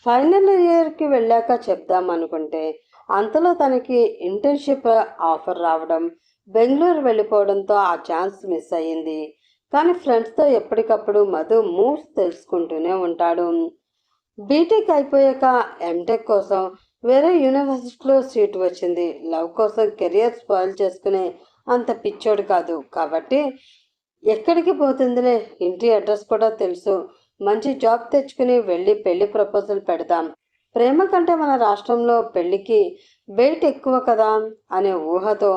ఫైనల్ ఇయర్కి వెళ్ళాక చెప్దాం అనుకుంటే అంతలో తనకి ఇంటర్న్షిప్ ఆఫర్ రావడం, బెంగళూరు వెళ్ళిపోవడంతో ఆ ఛాన్స్ మిస్ అయ్యింది. కానీ ఫ్రెండ్స్తో ఎప్పటికప్పుడు మధు మూవ్స్ తెలుసుకుంటూనే ఉంటాడు. బీటెక్ అయిపోయాక ఎంటెక్ కోసం వేరే యూనివర్సిటీలో సీట్ వచ్చింది. లవ్ కోసం కెరియర్ స్పాయిల్ చేసుకునే అంత పిచ్చోడు కాదు కాబట్టి ఎక్కడికి పోతుందిలే, ఇంటి అడ్రస్ కూడా తెలుసు, మంచి జాబ్ తెచ్చుకుని వెళ్ళి పెళ్లి ప్రపోజల్ పెడతాం, ప్రేమ కంటే మన రాష్ట్రంలో పెళ్లికి వెయిట్ ఎక్కువ కదా అనే ఊహతో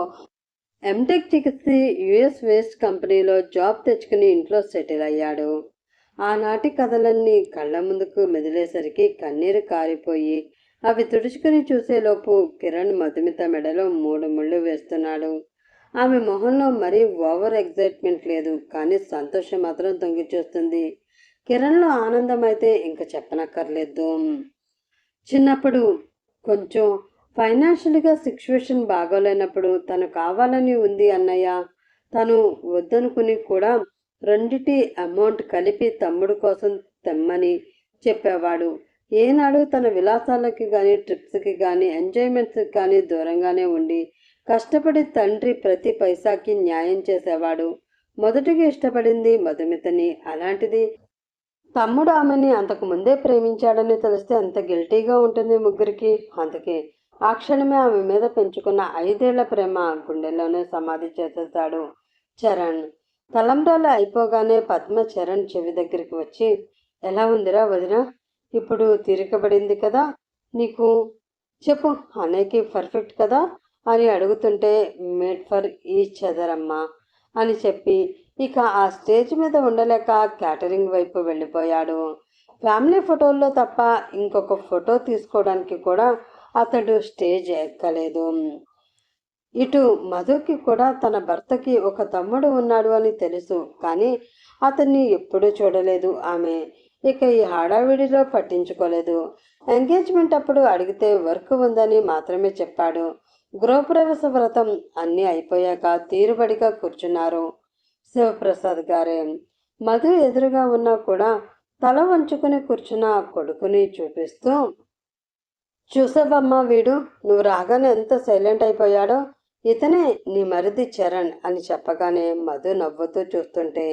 ఎంటెక్ చేసి యుఎస్ వేస్ట్ కంపెనీలో జాబ్ తెచ్చుకుని ఇంట్లో సెటిల్ అయ్యాడు. ఆనాటి కథలన్నీ కళ్ళ ముందుకు మెదిలేసరికి కన్నీరు కారిపోయి అవి తుడుచుకుని చూసేలోపు కిరణ్ మధుమిత మెడలో 3 ముళ్ళు వేస్తున్నాడు. ఆమె మొహంలో మరీ ఓవర్ ఎగ్జైట్మెంట్ లేదు, కానీ సంతోషం మాత్రం తొంగి చూస్తుంది. కిరణ్లో ఆనందం అయితే ఇంకా చెప్పనక్కర్లేదు. చిన్నప్పుడు కొంచెం ఫైనాన్షియల్గా సిచ్యువేషన్ బాగోలేనప్పుడు తను కావాలని ఉంది అన్నయ్య, తను వద్దనుకుని కూడా 2టి అమౌంట్ కలిపి తమ్ముడు కోసం తెమ్మని చెప్పేవాడు. ఏనాడు తన విలాసాలకి కానీ ట్రిప్స్కి కానీ ఎంజాయ్మెంట్స్కి కానీ దూరంగానే ఉండి కష్టపడి తండ్రి ప్రతి పైసాకి న్యాయం చేసేవాడు. మొదటిగా ఇష్టపడింది మధుమితని. అలాంటిది తమ్ముడు ఆమెని అంతకు ముందే ప్రేమించాడని తెలిస్తే ఎంత గిల్టీగా ఉంటుంది ముగ్గురికి. అందుకే ఆ క్షణమే ఆమె మీద పెంచుకున్న 5 ఏళ్ల ప్రేమ గుండెల్లోనే సమాధి చేసేశాడు చరణ్. తలంబ్రాలు అయిపోగానే పద్మ చరణ్ చెవి దగ్గరికి వచ్చి, ఎలా ఉందిరా వదిన, ఇప్పుడు తీరికబడింది కదా నీకు, చెప్పు, అన్నయ్యకి పర్ఫెక్ట్ కదా అని అడుగుతుంటే, మేడ్ ఫర్ ఈచ్ అదర్ అమ్మా అని చెప్పి ఇక ఆ స్టేజ్ మీద ఉండలేక క్యాటరింగ్ వైపు వెళ్ళిపోయాడు. ఫ్యామిలీ ఫోటోల్లో తప్ప ఇంకొక ఫోటో తీసుకోవడానికి కూడా అతడు స్టేజ్ ఎక్కలేదు. ఇటు మధుకి కూడా తన భర్తకి ఒక తమ్ముడు ఉన్నాడు అని తెలుసు, కానీ అతన్ని ఎప్పుడూ చూడలేదు ఆమె. ఇక ఈ హడావిడిలో పట్టించుకోలేదు. ఎంగేజ్మెంట్ అప్పుడు అడిగితే వర్క్ ఉందని మాత్రమే చెప్పాడు. గృహప్రవేశ వ్రతం అన్నీ అయిపోయాక తీరుబడిగా కూర్చున్నారు శివప్రసాద్ గారే. మధు ఎదురుగా ఉన్నా కూడా తల వంచుకుని కూర్చున్న కొడుకుని చూపిస్తూ, చూసావమ్మా, వీడు నువ్వు రాగానే ఎంత సైలెంట్ అయిపోయాడో, ఇతనే నీ మరిది చరణ్ అని చెప్పగానే మధు నవ్వుతూ చూస్తుంటే,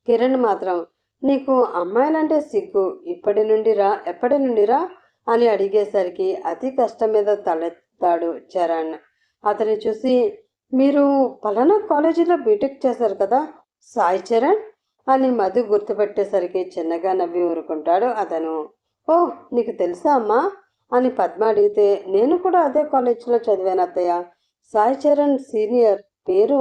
కిరణ్ మాత్రం, నీకు అమ్మాయిలంటే సిగ్గు ఎప్పటి నుండిరా అని అడిగేసరికి అతి కష్టం మీద తలెత్తాడు చరణ్. అతన్ని చూసి, మీరు పలానా కాలేజీలో బీటెక్ చేశారు కదా సాయి చరణ్ అని మధు గుర్తుపెట్టేసరికి చిన్నగా నవ్వి ఊరుకుంటాడు అతను. ఓ, నీకు తెలుసా అమ్మా అని పద్మ అడిగితే, నేను కూడా అదే కాలేజీలో చదివాను అత్తయ్య. సాయి చరణ్ సీనియర్, పేరు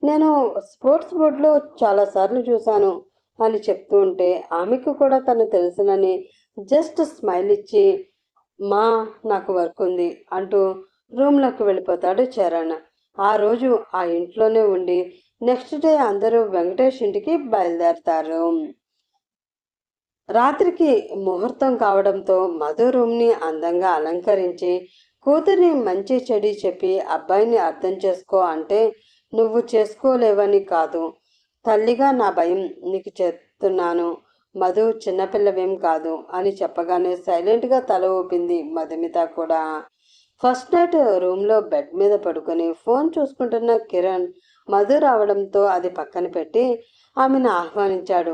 నేను స్పోర్ట్స్ బోర్డులో చాలాసార్లు చూశాను అని చెప్తూ ఉంటే ఆమెకు కూడా తను తెలుసునని జస్ట్ స్మైల్ ఇచ్చి, మా నాకు వర్క్ ఉంది అంటూ రూమ్లోకి వెళ్ళిపోతాడు చరణ్. ఆ రోజు ఆ ఇంట్లోనే ఉండి నెక్స్ట్ డే అందరూ వెంకటేష్ ఇంటికి బయలుదేరతారు. రాత్రికి ముహూర్తం కావడంతో మధు రూమ్ని అందంగా అలంకరించి కూతుర్ని మంచి చెడి చెప్పి అబ్బాయిని అర్థం చేసుకో అంటే నువ్వు చేసుకోలేవని కాదు, తల్లిగా నా భయం నీకు చెప్తున్నాను, మధు చిన్నపిల్లవేం కాదు అని చెప్పగానే సైలెంట్గా తల ఊపింది మధుమిత కూడా. ఫస్ట్ నైట్ రూమ్లో బెడ్ మీద పడుకొని ఫోన్ చూసుకుంటున్న కిరణ్ మధు రావడంతో అది పక్కన పెట్టి ఆమెను ఆహ్వానించాడు.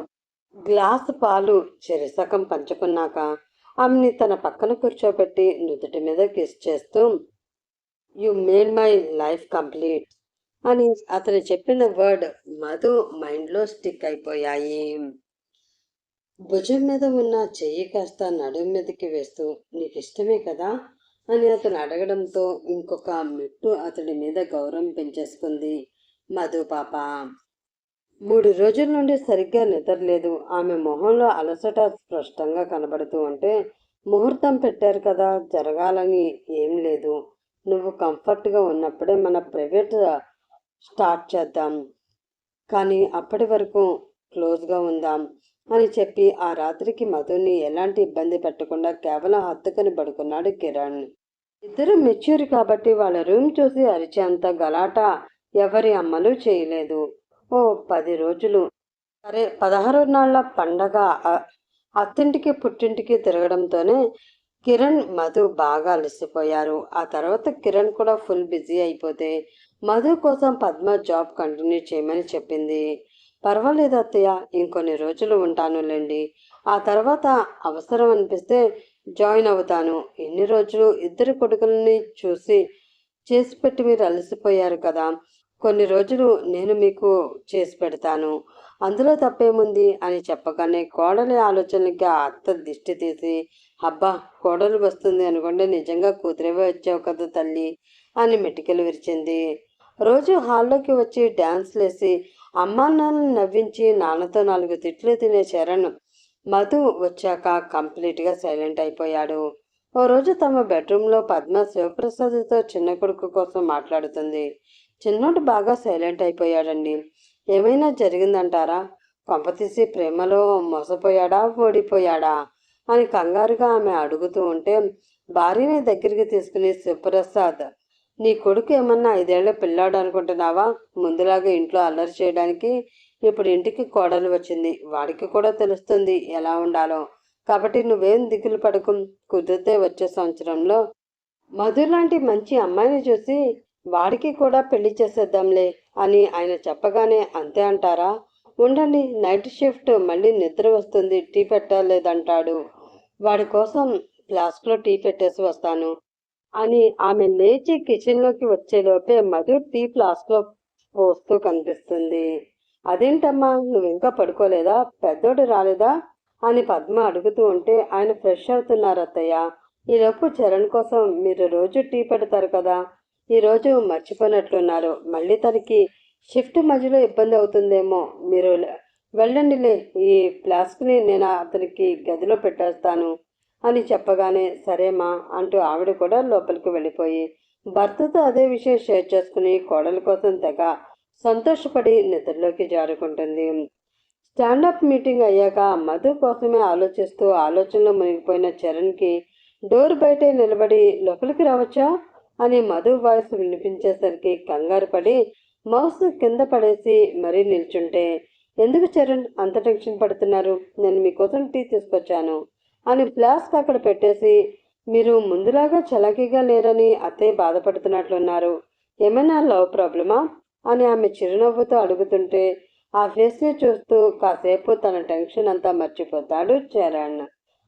గ్లాసు పాలు చెరిసకం పంచుకున్నాక ఆమెని తన పక్కన కూర్చోబెట్టి నుదుటి మీద కిస్ చేస్తూ, you made my life complete అని అతను చెప్పిన వర్డ్ మధు మైండ్లో స్టిక్ అయిపోయాయి. భుజం మీద ఉన్న చెయ్యి కాస్త నడుము మీదకి వేస్తూ, నీకు ఇష్టమే కదా అని అతను అడగడంతో ఇంకొక మెట్టు అతడి మీద గౌరవం పెంచేసుకుంది మధు పాప. 3 రోజుల నుండి సరిగ్గా నిద్రలేదు. ఆమె మొహంలో అలసట స్పష్టంగా కనబడుతూ ఉంటే, ముహూర్తం పెట్టారు కదా, జరగాలని ఏం లేదు, నువ్వు కంఫర్ట్గా ఉన్నప్పుడే మన ప్రైవేట్ స్టార్ట్ చేద్దాం, కానీ అప్పటి వరకు క్లోజ్గా ఉందాం అని చెప్పి ఆ రాత్రికి మధుని ఎలాంటి ఇబ్బంది పెట్టకుండా కేవలం హత్తుకొని పడుకున్నాడు కిరణ్. ఇద్దరు మెచ్యూర్ కాబట్టి వాళ్ళ రూమ్ చూసి అరిచేంత గలాట ఎవరి అమ్మలు చేయలేదు. ఓ 10 రోజులు, సరే 16వ నాళ్ళ పండగ అత్తింటికి పుట్టింటికి తిరగడంతోనే కిరణ్ మధు బాగా అలసిపోయారు. ఆ తర్వాత కిరణ్ కూడా ఫుల్ బిజీ అయిపోతే మధు కోసం పద్మ జాబ్ కంటిన్యూ చేయమని చెప్పింది. పర్వాలేదు అత్తయ్య, ఇంకొన్ని రోజులు ఉంటానులేండి, ఆ తర్వాత అవసరం అనిపిస్తే జాయిన్ అవుతాను. ఎన్ని రోజులు ఇద్దరు కొడుకుల్ని చేసి పెట్టి మీరు అలసిపోయారు కదా, కొన్ని రోజులు నేను మీకు చేసి పెడతాను, అందులో తప్పేముంది అని చెప్పగానే కోడలి ఆలోచనలకి ఆ అత్త దిష్టి తీసి, అబ్బా, కోడలు వస్తుంది అనుకుంటే నిజంగా కూతురేవే వచ్చావు కదా తల్లి అని మెటికలు విరిచింది. రోజు హాల్లోకి వచ్చి డ్యాన్స్లేసి అమ్మా నాన్నని నవ్వించి నాన్నతో 4 తిట్లు తినే చరణ్ మధు వచ్చాక కంప్లీట్గా సైలెంట్ అయిపోయాడు. ఓ రోజు తమ బెడ్రూమ్లో పద్మ శివప్రసాద్తో చిన్న కొడుకు కోసం మాట్లాడుతుంది. చిన్నోడు బాగా సైలెంట్ అయిపోయాడండి, ఏమైనా జరిగిందంటారా, కొంపతీసి ప్రేమలో మోసపోయాడా ఓడిపోయాడా అని కంగారుగా ఆమె అడుగుతూ ఉంటే భార్యని దగ్గరికి తీసుకుని శివప్రసాద్, నీ కొడుకు ఏమన్నా 5 ఏళ్ల పిల్లాడు అనుకుంటున్నావా, ముందులాగా ఇంట్లో అల్లరి చేయడానికి, ఇప్పుడు ఇంటికి కోడలు వచ్చింది, వాడికి కూడా తెలుస్తుంది ఎలా ఉండాలో, కాబట్టి నువ్వేం దిగులు పడకు. కుదిరితే వచ్చే సంవత్సరంలో మధు లాంటి మంచి అమ్మాయిని చూసి వాడికి కూడా పెళ్లి చేసేద్దాంలే అని ఆయన చెప్పగానే అంతే అంటారా? ఉండండి, నైట్ షిఫ్ట్, మళ్ళీ నిద్ర వస్తుంది, టీ పెట్టలేదంటాడు. వాడి కోసం ఫ్లాస్క్లో టీ పెట్టేసి వస్తాను అని ఆమె లేచి కిచెన్లోకి వచ్చేలోపే మధు టీ ఫ్లాస్క్లో పోస్తూ కనిపిస్తుంది. అదేంటమ్మా, నువ్వు ఇంకా పడుకోలేదా? పెద్దోడు రాలేదా అని పద్మ అడుగుతూ ఉంటే, ఆయన ఫ్రెష్ అవుతున్నారు అత్తయ్య. ఈలోపు చరణ్ కోసం మీరు రోజు టీ పెడతారు కదా, ఈరోజు మర్చిపోయినట్లున్నారు. మళ్ళీ తనకి షిఫ్ట్ మధ్యలో ఇబ్బంది అవుతుందేమో, మీరు వెళ్ళండిలే, ఈ ఫ్లాస్క్ని నేను అతనికి గదిలో పెట్టేస్తాను అని చెప్పగానే సరేమా అంటూ ఆవిడ కూడా లోపలికి వెళ్ళిపోయి భర్తతో అదే విషయం షేర్ చేసుకుని కోడల కోసం తెగ సంతోషపడి నిద్రలోకి జారుకుంటుంది. స్టాండప్ మీటింగ్ అయ్యాక మధు కోసమే ఆలోచిస్తూ ఆలోచనలో మునిగిపోయిన చరణ్కి డోర్ బయటే నిలబడి లోపలికి రావచ్చా అని మధు వాయిస్ వినిపించేసరికి కంగారు పడి మౌస్ కింద పడేసి మరీ నిల్చుంటే, ఎందుకు చరణ్ అంత టెన్షన్ పడుతున్నారు, నేను మీకోసం టీ తీసుకొచ్చాను అని ఫ్లాస్క్ అక్కడ పెట్టేసి, మీరు ముందులాగా చలాకీగా లేరని అత్తయ్య బాధపడుతున్నట్లున్నారు, ఏమైనా లవ్ ప్రాబ్లమా అని ఆమె చిరునవ్వుతో అడుగుతుంటే ఆ ఫేస్ని చూస్తూ కాసేపు తన టెన్షన్ అంతా మర్చిపోతాడు చరణ్.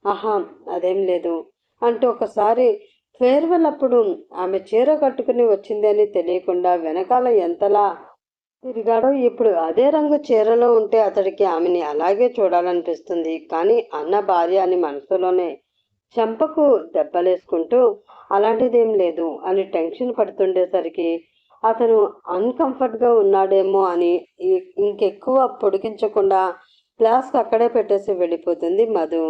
ఆహా, అదేం లేదు అంటూ ఒకసారి ఫేర్వెల్ అప్పుడు ఆమె చీర కట్టుకుని వచ్చింది అని తెలియకుండా వెనకాల ఎంతలా తిరిగాడో ఇప్పుడు అదే రంగు చీరలో ఉంటే అతడికి ఆమెని అలాగే చూడాలనిపిస్తుంది. కానీ అన్న భార్య అని మనసులోనే చెంపకు దెబ్బలేసుకుంటూ అలాంటిదేం లేదు అని టెన్షన్ పడుతుండేసరికి అతను అన్కంఫర్ట్గా ఉన్నాడేమో అని ఇంకెక్కువ పొడిగించకుండా ఫ్లాస్క్ అక్కడే పెట్టేసి వెళ్ళిపోతుంది మధు.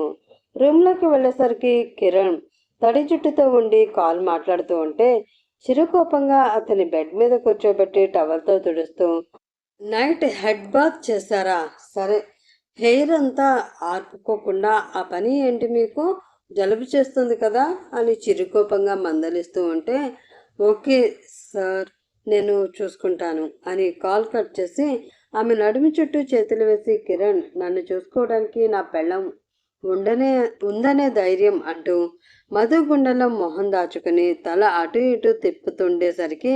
రూమ్లోకి వెళ్ళేసరికి కిరణ్ తడి జుట్టుతో ఉండి కాల్ మాట్లాడుతూ ఉంటే చిరుకోపంగా అతని బెడ్ మీద కూర్చోబెట్టి టవల్తో తుడుస్తూ, నైట్ హెడ్ బాత్ చేశారా? సరే, హెయిర్ అంతా ఆర్పుకోకుండా ఆ పని ఏంటి మీకు, జలుబు చేస్తుంది కదా అని చిరుకోపంగా మందలిస్తూ ఉంటే, ఓకే సార్, నేను చూసుకుంటాను అని కాల్ కట్ చేసి ఆమె నడుము చుట్టూ చేతులు వేసి, కిరణ్, నన్ను చూసుకోవడానికి నా పెళ్ళం ఉందనే ధైర్యం అంటూ మధు గుండెలో మొహం దాచుకుని తల అటు ఇటు తిప్పుతుండేసరికి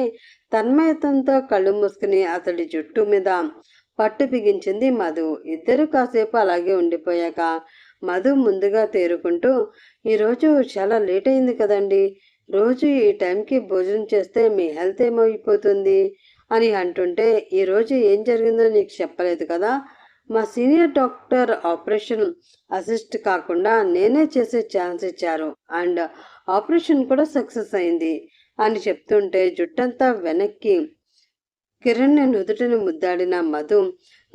తన్మయతంతో కళ్ళు మూసుకుని అతడి జుట్టు మీద పట్టు బిగించింది మధు. ఇద్దరు కాసేపు అలాగే ఉండిపోయాక మధు ముందుగా తేరుకుంటూ, ఈరోజు చాలా లేట్ అయింది కదండి, రోజు ఈ టైంకి భోజనం చేస్తే మీ హెల్త్ ఏమైపోతుంది అని అంటుంటే, ఈరోజు ఏం జరిగిందో నీకు చెప్పలేదు కదా, మా సీనియర్ డాక్టర్ ఆపరేషన్ అసిస్ట్ కాకుండా నేనే చేసే ఛాన్స్ ఇచ్చారు అండ్ ఆపరేషన్ కూడా సక్సెస్ అయింది అని చెప్తుంటే జుట్టంతా వెనక్కి కిరణ్ని నుదుటిని ముద్దాడిన మధు,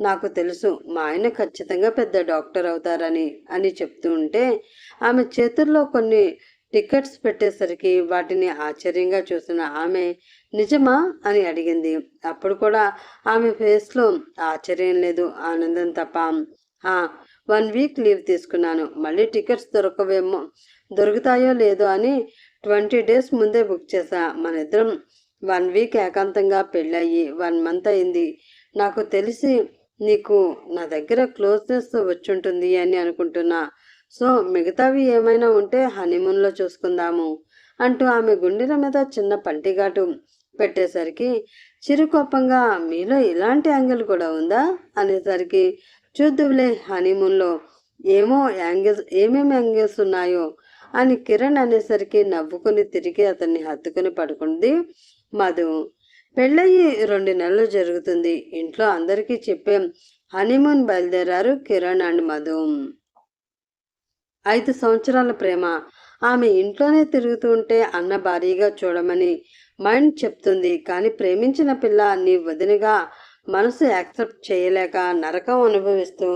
నాకు తెలుసు మా ఆయన ఖచ్చితంగా పెద్ద డాక్టర్ అవుతారని అని చెప్తూ ఉంటే ఆమె చేతుల్లో కొన్ని టికెట్స్ పెట్టేసరికి వాటిని ఆశ్చర్యంగా చూసిన ఆమె, నిజమా అని అడిగింది. అప్పుడు కూడా ఆమె ఫేస్లో ఆశ్చర్యం లేదు, ఆనందం తప్ప. 1 వీక్ లీవ్ తీసుకున్నాను, మళ్ళీ టికెట్స్ దొరుకుతాయో లేదో అని 20 డేస్ ముందే బుక్ చేశా. మన ఇద్దరం 1 వీక్ ఏకాంతంగా పెళ్ళయి 1 మంత్ అయింది. నాకు తెలిసి నీకు నా దగ్గర క్లోజ్నెస్ వచ్చుంటుంది అని అనుకుంటున్నా. సో మిగతావి ఏమైనా ఉంటే హనీమూన్లో చూసుకుందాము అంటూ ఆమె గుండెల మీద చిన్న పంటిఘాటు పెట్టేసరికి చిరుకోపంగా, మీలో ఇలాంటి యాంగిల్ కూడా ఉందా అనేసరికి, చూద్దువులే హనీమూన్లో ఏమేమి యాంగిల్స్ ఉన్నాయో అని కిరణ్ అనేసరికి నవ్వుకుని తిరిగి అతన్ని హత్తుకుని పడుకుంది మధు. పెళ్ళయి 2 నెలలు జరుగుతుంది. ఇంట్లో అందరికీ చెప్పే హనీమూన్ బయలుదేరారు కిరణ్ అండ్ మధు. 5 సంవత్సరాల ప్రేమ. ఆమె ఇంట్లోనే తిరుగుతూ ఉంటే అన్న భారీగా చూడమని మైండ్ చెప్తుంది. కానీ ప్రేమించిన పిల్ల నీ వదినగా మనసు యాక్సెప్ట్ చేయలేక నరకం అనుభవిస్తూ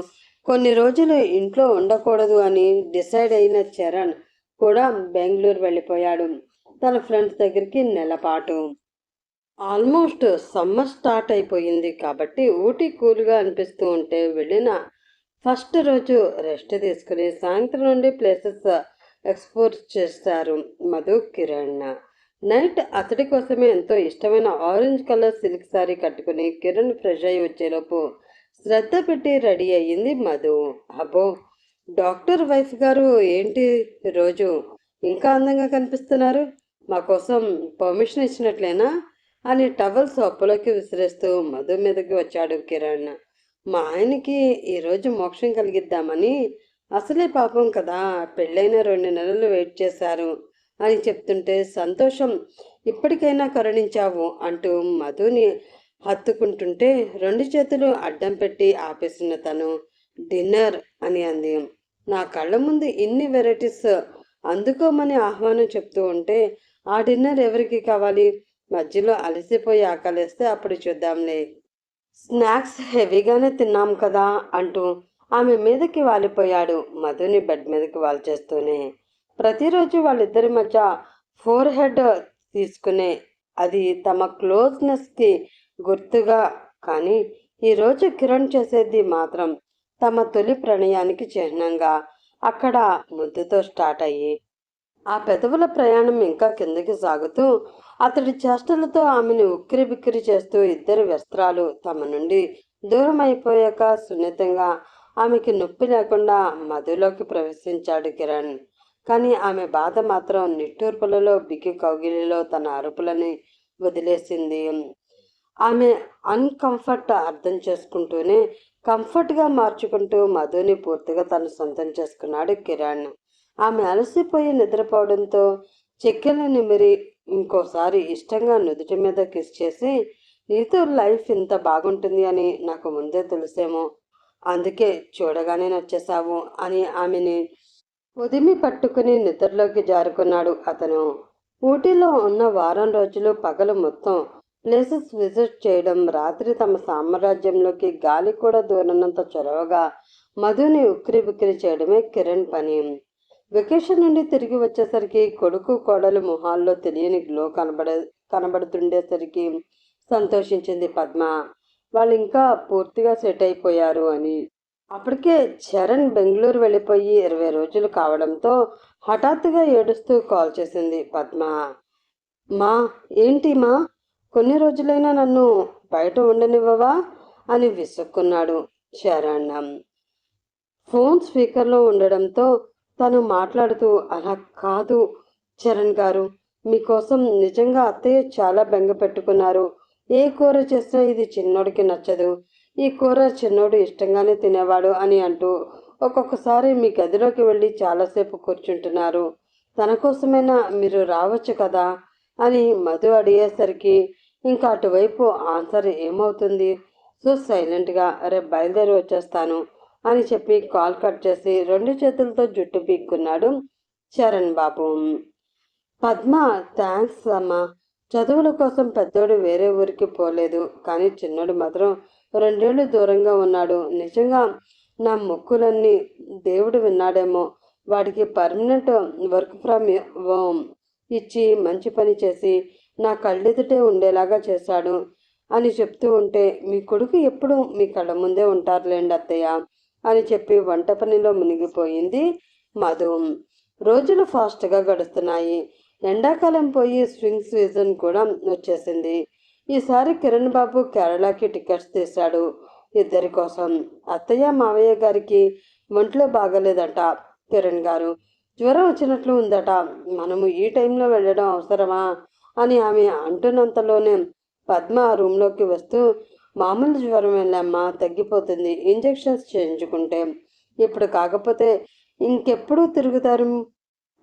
కొన్ని రోజులు ఇంట్లో ఉండకూడదు అని డిసైడ్ అయిన చరణ్ కూడా బెంగళూరు వెళ్ళిపోయాడు తన ఫ్రెండ్స్ దగ్గరికి నెలపాటు. ఆల్మోస్ట్ సమ్మర్ స్టార్ట్ అయిపోయింది కాబట్టి ఊటీ కూల్గా అనిపిస్తూ ఉంటే వెళ్ళిన ఫస్ట్ రోజు రెస్ట్ తీసుకుని సాయంత్రం నుండి ప్లేసెస్ ఎక్స్ప్లోర్ చేస్తారు మధు కిరణ్. నైట్ అతడి కోసమే ఎంతో ఇష్టమైన ఆరెంజ్ కలర్ సిల్క్ సారీ కట్టుకుని కిరణ్ ఫ్రెష్ అయి వచ్చేలోపు శ్రద్ధ పెట్టి రెడీ అయ్యింది మధు. అబ్బో, డాక్టర్ వైఫ్ గారు ఏంటి రోజు ఇంకా అందంగా కనిపిస్తున్నారు? మా కోసం పర్మిషన్ ఇచ్చినట్లేనా అని టవల్ సొప్పలోకి విసిరేస్తూ మధు మీదకి వచ్చాడు కిరణ్. మా ఆయనకి ఈరోజు మోక్షం కలిగిద్దామని. అసలే పాపం కదా, పెళ్ళైన 2 నెలలు వెయిట్ చేశారు అని చెప్తుంటే సంతోషం ఇప్పటికైనా కరుణించావు అంటూ మధుని హత్తుకుంటుంటే 2 చేతులు అడ్డం పెట్టి ఆపేసిన తను డిన్నర్ అని అంది. నా కళ్ళ ముందు ఇన్ని వెరైటీస్ అందుకోమని ఆహ్వానం చెప్తూ ఉంటే ఆ డిన్నర్ ఎవరికి కావాలి? మధ్యలో అలసిపోయి ఆకలేస్తే అప్పుడు చూద్దాంలే, స్నాక్స్ హెవీగానే తిన్నాం కదా అంటూ ఆమె మీదకి వాలిపోయాడు మధుని బెడ్ మీదకి వాల్చేస్తూనే. ప్రతిరోజు వాళ్ళిద్దరి మధ్య ఫోర్ హెడ్ తీసుకునే అది తమ క్లోజ్నెస్కి గుర్తుగా. కానీ ఈరోజు కిరణ్ చేసేది మాత్రం తమ తొలి ప్రణయానికి చిహ్నంగా. అక్కడ ముద్దుతో స్టార్ట్ అయ్యి ఆ పెదవుల ప్రయాణం ఇంకా కిందకి సాగుతూ అతడి చేష్టలతో ఆమెను ఉక్కిరి బిక్కిరి చేస్తూ ఇద్దరి వస్త్రాలు తమ నుండి దూరం అయిపోయాక సున్నితంగా ఆమెకి నొప్పి లేకుండా మధులోకి ప్రవేశించాడు కిరణ్. కానీ ఆమె బాధ మాత్రం నిట్టూర్పులలో బిగ్గి కౌగిలిలో తన అరుపులని వదిలేసింది. ఆమె అన్కంఫర్ట్ అర్థం చేసుకుంటూనే కంఫర్ట్గా మార్చుకుంటూ మధుని పూర్తిగా తను సొంతం చేసుకున్నాడు కిరణ్. ఆమె అలసిపోయి నిద్రపోవడంతో చెక్కెల నిమిరి ఇంకోసారి ఇష్టంగా నుదుటి మీద కిస్ చేసి, నీతో లైఫ్ ఇంత బాగుంటుంది అని నాకు ముందే తెలుసేమో, అందుకే చూడగానే నచ్చేశావు అని ఆమెని ఉదిమి పట్టుకుని నిద్రలోకి జారుకున్నాడు అతను. ఊటీలో ఉన్న వారం రోజులు పగలు మొత్తం ప్లేసెస్ విజిట్ చేయడం, రాత్రి తమ సామ్రాజ్యంలోకి గాలి కూడా దూరనంత చొరవగా మధుని ఉక్కిరి బిక్కిరి చేయడమే కిరణ్ పని. వెకేషన్ నుండి తిరిగి వచ్చేసరికి కొడుకు కోడలు మొహాల్లో తెలియని గ్లో కనబడుతుండేసరికి సంతోషించింది పద్మ. వాళ్ళు ఇంకా పూర్తిగా సెట్ అయిపోయారు అని. అప్పటికే చరణ్ బెంగళూరు వెళ్ళిపోయి 20 రోజులు కావడంతో హఠాత్తుగా ఏడుస్తూ కాల్ చేసింది పద్మ. మా ఏంటి మా, కొన్ని రోజులైనా నన్ను బయట ఉండనివ్వవా అని విసుక్కున్నాడు చరణ్. ఫోన్ స్పీకర్లో ఉండడంతో తను మాట్లాడుతూ, అలా కాదు చరణ్ గారు, మీకోసం నిజంగా అత్తయ్య చాలా బెంగ పెట్టుకున్నారు. ఏ కూర చేసినా ఇది చిన్నోడికి నచ్చదు, ఈ కూర చిన్నోడు ఇష్టంగానే తినేవాడు అని అంటూ ఒక్కొక్కసారి మీ గదిలోకి వెళ్ళి చాలాసేపు కూర్చుంటున్నారు. తన కోసమైనా మీరు రావచ్చు కదా అని మధు అడిగేసరికి ఇంకా అటువైపు ఆన్సర్ ఏమవుతుంది? సో సైలెంట్గా రేపు బయలుదేరి వచ్చేస్తాను అని చెప్పి కాల్ కట్ చేసి 2 చేతులతో జుట్టు పీక్కున్నాడు చరణ్ బాబు. పద్మ, థ్యాంక్స్ అమ్మా. చదువుల కోసం పెద్దోడు వేరే ఊరికి పోలేదు, కానీ చిన్నోడు మాత్రం 2 ఏళ్ళు దూరంగా ఉన్నాడు. నిజంగా నా మొక్కులన్నీ దేవుడు విన్నాడేమో. వాడికి పర్మనెంట్ వర్క్ ఫ్రమ్ హోమ్ ఇచ్చి మంచి పని చేసి నా కళ్ళెదుటే ఉండేలాగా చేశాడు అని చెప్తూ ఉంటే, మీ కొడుకు ఎప్పుడు మీ కళ్ళ ముందే ఉంటారులేండి అత్తయ్య అని చెప్పి వంట పనిలో మునిగిపోయింది మధు. రోజులు ఫాస్ట్గా గడుస్తున్నాయి. ఎండాకాలం పోయి స్ప్రింగ్ సీజన్ కూడా వచ్చేసింది. ఈసారి కిరణ్ బాబు కేరళకి టికెట్స్ తీశాడు ఇద్దరి కోసం. అత్తయ్య మావయ్య గారికి ఒంట్లో బాగలేదట. కిరణ్ గారు జ్వరం వచ్చినట్లు ఉందట. మనము ఈ టైంలో వెళ్ళడం అవసరమా అని ఆమె అంటున్నంతలోనే పద్మ రూమ్లోకి వస్తూ, మామూలు జ్వరం వెళ్ళమ్మా, తగ్గిపోతుంది, ఇంజెక్షన్స్ చేయించుకుంటే. ఇప్పుడు కాకపోతే ఇంకెప్పుడు తిరుగుతారు?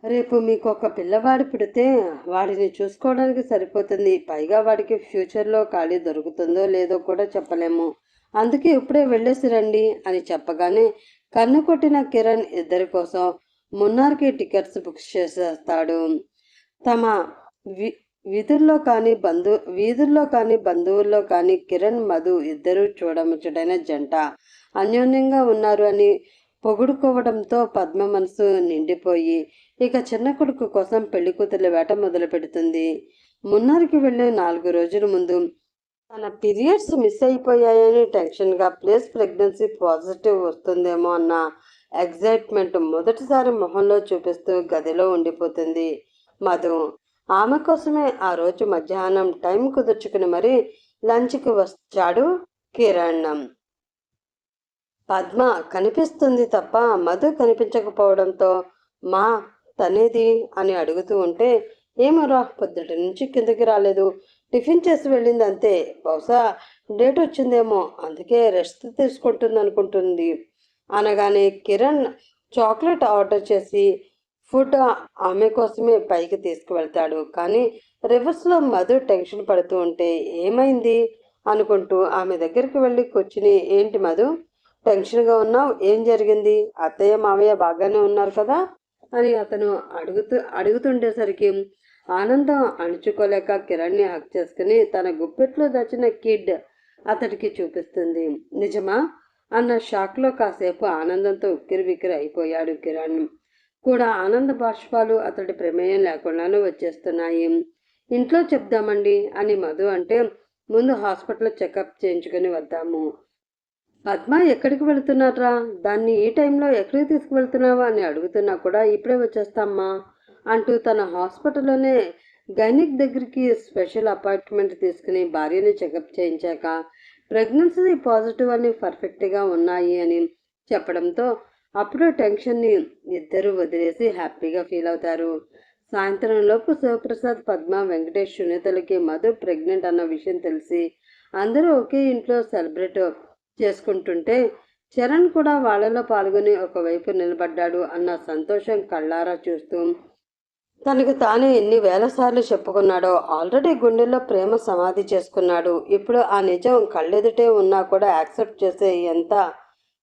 రేపు మీకు ఒక పిల్లవాడు పుడితే వాడిని చూసుకోవడానికి సరిపోతుంది. పైగా వాడికి ఫ్యూచర్లో ఖాళీ దొరుకుతుందో లేదో కూడా చెప్పలేము. అందుకే ఇప్పుడే వెళ్ళేసి రండి అని చెప్పగానే కన్ను కొట్టిన కిరణ్ ఇద్దరి కోసం మున్నార్కి టికెట్స్ బుక్ చేసేస్తాడు. తమ వీధుల్లో కానీ బంధువుల్లో కానీ కిరణ్ మధు ఇద్దరూ చూడముచ్చటైన జంట, అన్యోన్యంగా ఉన్నారు అని పొగుడుకోవడంతో పద్మ మనసు నిండిపోయి ఇక చిన్న కొడుకు కోసం పెళ్లి కూతుర్ల వేట మొదలు పెడుతుంది. మున్నార్కి వెళ్ళే 4 రోజుల ముందు తన పీరియడ్స్ మిస్ అయిపోయాయని టెన్షన్గా, ప్లేస్ ప్రెగ్నెన్సీ పాజిటివ్ వస్తుందేమో అన్న ఎగ్జైట్మెంట్ మొదటిసారి మొహంలో చూపిస్తూ గదిలో ఉండిపోతుంది మధు. ఆమె కోసమే ఆ రోజు మధ్యాహ్నం టైం కుదుర్చుకుని మరీ లంచ్కి వచ్చాడు కిరణ్. పద్మ కనిపిస్తుంది తప్ప మధు కనిపించకపోవడంతో మా తనేది అని అడుగుతూ ఉంటే ఏమోరా పొద్దుటి నుంచి కిందకి రాలేదు, టిఫిన్ చేసి వెళ్ళింది అంతే, బహుశా డేట్ వచ్చిందేమో అందుకే రెస్ట్ తీసుకుంటుంది అనుకుంటుంది అనగానే కిరణ్ చాక్లెట్ ఆర్డర్ చేసి ఫుడ్ ఆమె కోసమే పైకి తీసుకువెళ్తాడు. కానీ రివర్స్లో మధు టెన్షన్ పడుతూ ఉంటే ఏమైంది అనుకుంటూ ఆమె దగ్గరికి వెళ్ళి కూర్చుని ఏంటి మధు టెన్షన్గా ఉన్నావు, ఏం జరిగింది, అత్తయ్య మావయ్య బాగానే ఉన్నారు కదా అని అతను అడుగుతుండేసరికి ఆనందం అణుచుకోలేక కిరణ్ని హక్ చేసుకుని తన గుప్పెట్లో దాచిన కిడ్ అతడికి చూపిస్తుంది. నిజమా అన్న షాక్లో కాసేపు ఆనందంతో ఉక్కిరిబిక్కిరి అయిపోయాడు. కిరణ్ కూడా ఆనంద బాష్పాలు అతడి ప్రమేయం లేకుండానే వచ్చేస్తున్నాయి. ఇంట్లో చెప్దామండి అని మధు అంటే ముందు హాస్పిటల్లో చెకప్ చేయించుకొని వద్దాము. పద్మ ఎక్కడికి వెళుతున్నారా, దాన్ని ఈ టైంలో ఎక్కడికి తీసుకువెళ్తున్నావా అని అడుగుతున్నా కూడా ఇప్పుడే వచ్చేస్తామ్మా అంటూ తన హాస్పిటల్లోనే గైనిక్ దగ్గరికి స్పెషల్ అపాయింట్మెంట్ తీసుకుని భార్యని చెకప్ చేయించాక ప్రెగ్నెన్సీ పాజిటివ్ అని పర్ఫెక్ట్గా ఉన్నాయి అని చెప్పడంతో అప్పుడు టెన్షన్ని ఇద్దరు వదిలేసి హ్యాపీగా ఫీల్ అవుతారు. సాయంత్రంలోపు శివప్రసాద్, పద్మ, వెంకటేష్, సునీతలకి మధు ప్రెగ్నెంట్ అన్న విషయం తెలిసి అందరూ ఒకే ఇంట్లో సెలబ్రేట్ చేసుకుంటుంటే చరణ్ కూడా వాళ్ళలో పాల్గొని ఒకవైపు నిలబడ్డాడు అన్న సంతోషం కళ్ళారా చూస్తూ తనకు తానే ఎన్ని వేల సార్లు చెప్పుకున్నాడో ఆల్రెడీ గుండెల్లో ప్రేమ సమాధి చేసుకున్నాడు. ఇప్పుడు ఆ నిజం కళ్ళెదుటే ఉన్నా కూడా యాక్సెప్ట్ చేసే ఎంత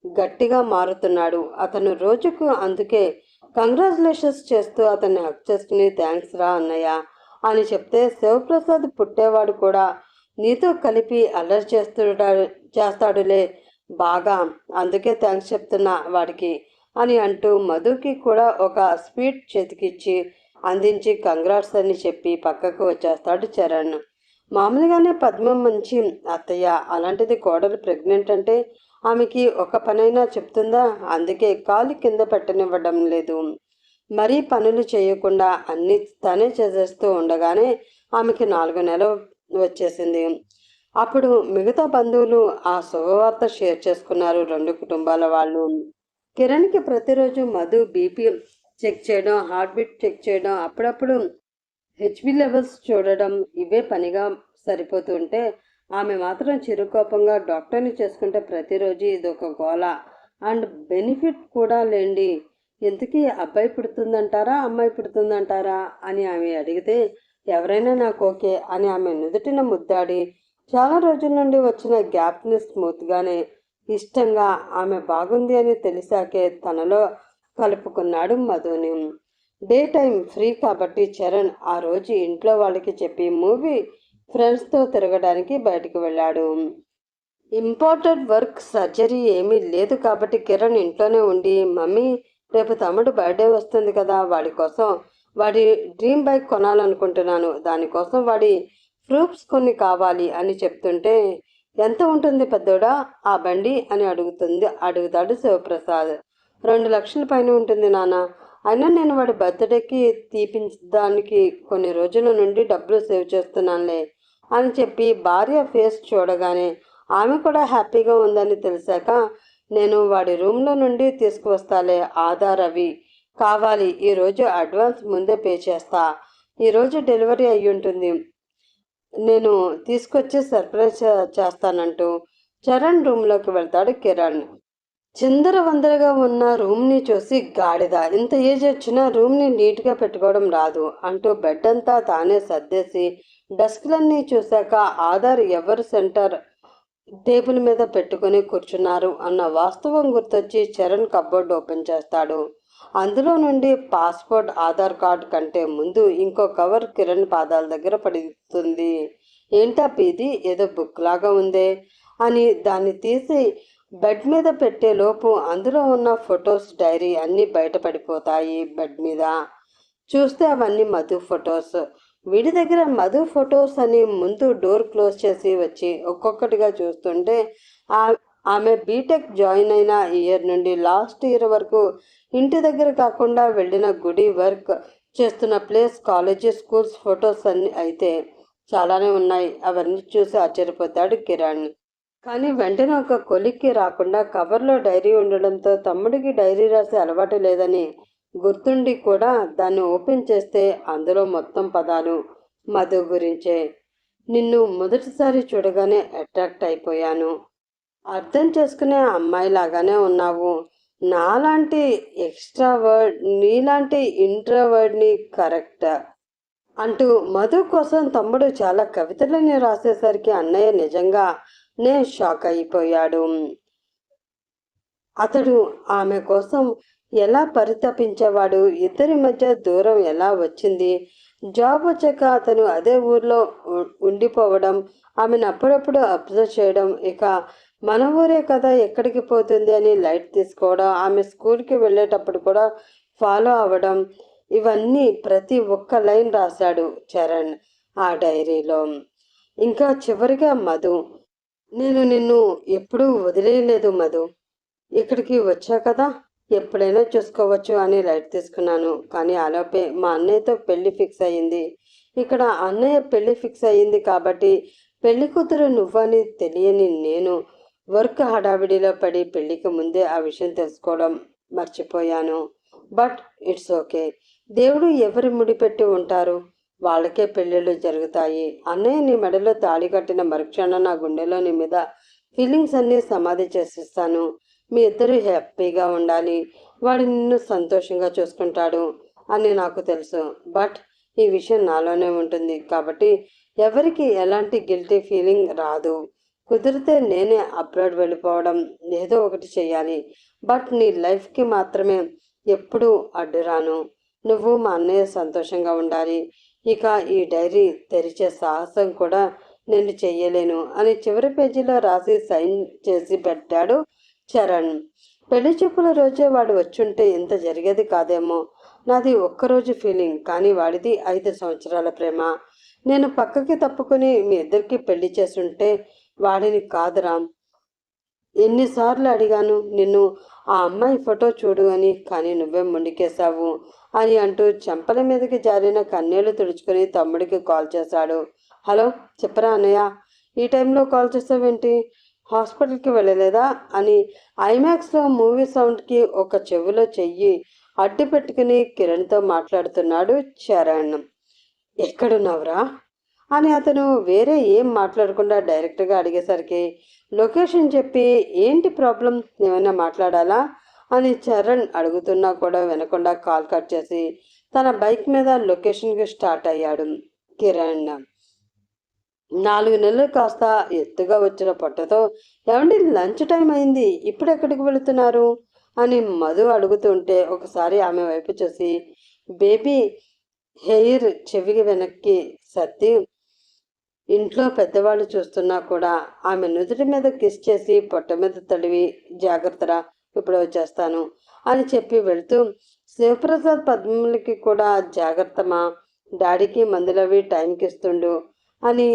గట్టిగా మారుతున్నాడు అతను రోజుకు. అందుకే కంగ్రాచులేషన్స్ చేస్తూ అతన్ని హక్ చేసుకుని థ్యాంక్స్ రా అన్నయ్య అని చెప్తే శివప్రసాద్ పుట్టేవాడు కూడా నీతో కలిపి అల్లరి చేస్తాడులే బాగా, అందుకే థ్యాంక్స్ చెప్తున్నా వాడికి అని అంటూ మధుకి కూడా ఒక స్వీట్ చేతికిచ్చి అందించి కంగ్రాట్స్ అని చెప్పి పక్కకు వచ్చేస్తాడు చరణ్. మామూలుగానే పద్మ మంచి అత్తయ్య, అలాంటిది కోడలు ప్రెగ్నెంట్ అంటే ఆమెకి ఒక పనైనా చెప్తుందా, అందుకే కాలు కింద పెట్టనివ్వడం లేదు. మరీ పనులు చేయకుండా అన్ని తనే చేసేస్తూ ఉండగానే ఆమెకి 4 నెలలు వచ్చేసింది. అప్పుడు మిగతా బంధువులు ఆ శుభవార్త షేర్ చేసుకున్నారు 2 కుటుంబాల వాళ్ళు. కిరణ్కి ప్రతిరోజు మధు బీపీ చెక్ చేయడం, హార్ట్ బీట్ చెక్ చేయడం, అప్పుడప్పుడు హెచ్బి లెవెల్స్ చూడడం ఇవే పనిగా సరిపోతుంటే ఆమె మాత్రం చిరుకోపంగా డాక్టర్ని చేసుకుంటే ప్రతిరోజు ఇదొక గోల అండ్ బెనిఫిట్ కూడా లేండి, ఎందుకీ అబ్బాయి పుడుతుందంటారా అమ్మాయి పుడుతుందంటారా అని ఆమె అడిగితే ఎవరైనా నాకు ఓకే అని ఆమె నుదుటిన ముద్దాడి చాలా రోజుల నుండి వచ్చిన గ్యాప్ని స్మూత్గానే ఇష్టంగా ఆమె బాగుంది అని తెలిసాకే తనలో కలుపుకున్నాడు మధుని. డే టైం ఫ్రీ కాబట్టి చరణ్ ఆ రోజు ఇంట్లో వాళ్ళకి చెప్పి మూవీ ఫ్రెండ్స్తో తిరగడానికి బయటకు వెళ్ళాడు. ఇంపార్టెంట్ వర్క్ సర్జరీ ఏమీ లేదు కాబట్టి కిరణ్ ఇంట్లోనే ఉండి మమ్మీ రేపు తమ్ముడు బర్త్డే వస్తుంది కదా, వాడి కోసం వాడి డ్రీమ్ బైక్ కొనాలనుకుంటున్నాను, దానికోసం వాడి ప్రూఫ్స్ కొన్ని కావాలి అని చెప్తుంటే ఎంత ఉంటుంది పెద్దోడా ఆ బండి అని అడుగుతాడు శివప్రసాద్. 2 లక్షల పైన ఉంటుంది నాన్న, అయినా నేను వాడి బర్త్డేకి తీపించడానికి కొన్ని రోజుల నుండి డబ్బులు సేవ్ చేస్తున్నానులే అని చెప్పి భార్య ఫేస్ చూడగానే ఆమె కూడా హ్యాపీగా ఉందని తెలిసాక నేను వాడి రూమ్లో నుండి తీసుకువస్తాలే, ఆధార్ అవి కావాలి, ఈరోజు అడ్వాన్స్ ముందే పే చేస్తా, ఈరోజు డెలివరీ అయ్యి ఉంటుంది, నేను తీసుకొచ్చి సర్ప్రైజ్ చేస్తానంటూ చరణ్ రూమ్లోకి వెళ్తాడు కిరణ్. చిందర వందరగా ఉన్న రూమ్ని చూసి గాడిద, ఇంత ఏజ్ వచ్చినా రూమ్ని నీట్గా పెట్టుకోవడం రాదు అంటూ బెడ్ అంతా తానే సర్దేసి డస్క్లన్నీ చూశాక ఆధార్ ఎవరు సెంటర్ టేబుల్ మీద పెట్టుకుని కూర్చున్నారు అన్న వాస్తవం గుర్తొచ్చి చరణ్ కబోర్డ్ ఓపెన్ చేస్తాడు. అందులో నుండి పాస్పోర్ట్, ఆధార్ కార్డ్ కంటే ముందు ఇంకో కవర్ కిరణ్ పాదాల దగ్గర పడుతుంది. ఏంటా ఇది ఏదో బుక్ లాగా ఉందే అని దాన్ని తీసి బెడ్ మీద పెట్టే లోపు అందులో ఉన్న ఫొటోస్, డైరీ అన్నీ బయటపడిపోతాయి. బెడ్ మీద చూస్తే అవన్నీ మధు ఫొటోస్. వీడి దగ్గర మధు ఫొటోస్ అని ముందు డోర్ క్లోజ్ చేసి వచ్చి ఒక్కొక్కటిగా చూస్తుంటే ఆమె బీటెక్ జాయిన్ అయిన ఇయర్ నుండి లాస్ట్ ఇయర్ వరకు ఇంటి దగ్గర కాకుండా వెళ్ళిన గుడి, వర్క్ చేస్తున్న ప్లేస్, కాలేజీ, స్కూల్స్ ఫొటోస్ అన్ని అయితే చాలానే ఉన్నాయి. అవన్నీ చూసి ఆశ్చర్యపోతాడు కిరణ్. కానీ వెంటనే ఒక కొలిక్కి రాకుండా కవర్లో డైరీ ఉండడంతో తమ్ముడికి డైరీ రాసే అలవాటు లేదని గుర్తుండి కూడా దాన్ని ఓపెన్ చేస్తే అందులో మొత్తం పదాలు మధు గురించే. నిన్ను మొదటిసారి చూడగానే అట్రాక్ట్ అయిపోయాను. అర్థం చేసుకునే అమ్మాయిలాగానే ఉన్నావు. నాలాంటి ఎక్స్ట్రావర్డ్ నీలాంటి ఇంట్రోవర్డ్ని కరెక్ట్ అంటూ మధు కోసం తమ్ముడు చాలా కవితలని రాసేసరికి అన్నయ్య నిజంగా షాక్ అయిపోయాడు. అతడు ఆమె కోసం ఎలా పరితపించేవాడు, ఇద్దరి మధ్య దూరం ఎలా వచ్చింది, జాబ్ వచ్చాక అతను అదే ఊర్లో ఉండిపోవడం, ఆమెను అప్పుడప్పుడు అబ్జర్వ్ చేయడం, ఇక మన ఊరే కదా ఎక్కడికి పోతుంది అని లైట్ తీసుకోవడం, ఆమె స్కూల్కి వెళ్ళేటప్పుడు కూడా ఫాలో అవ్వడం, ఇవన్నీ ప్రతి ఒక్క లైన్ రాశాడు చరణ్ ఆ డైరీలో. ఇంకా చివరిగా మధు, నేను నిన్ను ఎప్పుడూ వదిలేయలేదు మధు, ఇక్కడికి వచ్చా కదా ఎప్పుడైనా చూసుకోవచ్చు అని లైట్ తీసుకున్నాను. కానీ ఆలోపే మా అన్నయ్యతో పెళ్లి ఫిక్స్ అయ్యింది. ఇక్కడ అన్నయ్య పెళ్లి ఫిక్స్ అయ్యింది కాబట్టి పెళ్లి కూతురు నువ్వని తెలియని నేను వర్క్ హడావిడిలో పడి పెళ్లికి ముందే ఆ విషయం తెలుసుకోవడం మర్చిపోయాను. But it's okay. దేవుడు ఎవరు ముడిపెట్టి ఉంటారు వాళ్ళకే పెళ్ళిళ్ళు జరుగుతాయి. అన్నయ్య నీ మెడలో తాళి కట్టిన మరుక్షణం నా గుండెలో నీ మీద ఫీలింగ్స్ అన్నీ సమాధి చేసిస్తాను. మీ ఇద్దరు హ్యాపీగా ఉండాలి, వాడు నిన్ను సంతోషంగా చూసుకుంటాడు అని నాకు తెలుసు. బట్ ఈ విషయం నాలోనే ఉంటుంది కాబట్టి ఎవరికి ఎలాంటి గిల్టీ ఫీలింగ్ రాదు. కుదిరితే నేనే అబ్రాడ్ వెళ్ళిపోవడం ఏదో ఒకటి చెయ్యాలి. బట్ నీ లైఫ్కి మాత్రమే ఎప్పుడూ అడ్డురాను. నువ్వు మా అన్నయ్య సంతోషంగా ఉండాలి. ఇక ఈ డైరీ తెరిచే సాహసం కూడా నేను చెయ్యలేను అని చివరి పేజీలో రాసి సైన్ చేసి పెట్టాడు చరణ్. పెళ్లి చూపుల రోజే వాడు వచ్చుంటే ఇంత జరిగేది కాదేమో. నాది ఒక్కరోజు ఫీలింగ్, కానీ వాడిది 5 సంవత్సరాల ప్రేమ. నేను పక్కకి తప్పుకొని మీ ఇద్దరికి పెళ్లి చేసుంటే వాడిని కాదురా. ఎన్నిసార్లు అడిగాను నిన్ను ఆ అమ్మాయి ఫోటో చూడు అని, కానీ నువ్వే మొండికేశావు అని అంటూ చెంపల మీదకి జారిన కన్నీళ్లు తుడుచుకొని తమ్ముడికి కాల్ చేశాడు. హలో చెప్పరా అన్నయ్య, ఈ టైంలో కాల్ చేసావేంటి, హాస్పిటల్కి వెళ్ళలేదా అని ఐమాక్స్లో మూవీ సౌండ్కి ఒక చెవిలో చెయ్యి అడ్డు పెట్టుకుని కిరణ్తో మాట్లాడుతున్నాడు చరణ్. ఎక్కడున్నావురా అని అతను వేరే ఏం మాట్లాడకుండా డైరెక్ట్గా అడిగేసరికి లొకేషన్ చెప్పి ఏంటి ప్రాబ్లం, ఏమైనా మాట్లాడాలా అని చరణ్ అడుగుతున్నా కూడా వినకుండా కాల్ కట్ చేసి తన బైక్ మీద లొకేషన్కి స్టార్ట్ అయ్యాడు కిరణ్. 4 నెలలు కాస్త ఎత్తుగా వచ్చిన పొట్టతో, ఏమండి లంచ్ టైం అయింది, ఇప్పుడు ఎక్కడికి వెళుతున్నారు అని మధు అడుగుతుంటే ఒకసారి ఆమె వైపు చూసి బేబీ హెయిర్ చెవికి వెనక్కి సర్ది ఇంట్లో పెద్దవాళ్ళు చూస్తున్నా కూడా ఆమె నుదుటి మీద కిస్ చేసి పొట్ట మీద తడివి జాగ్రత్తరా ఇప్పుడు వచ్చేస్తాను అని చెప్పి వెళుతూ శివప్రసాద్ పద్మలకి కూడా జాగ్రత్తమా, డాడీకి మందులవి టైంకి ఇస్తుండు అని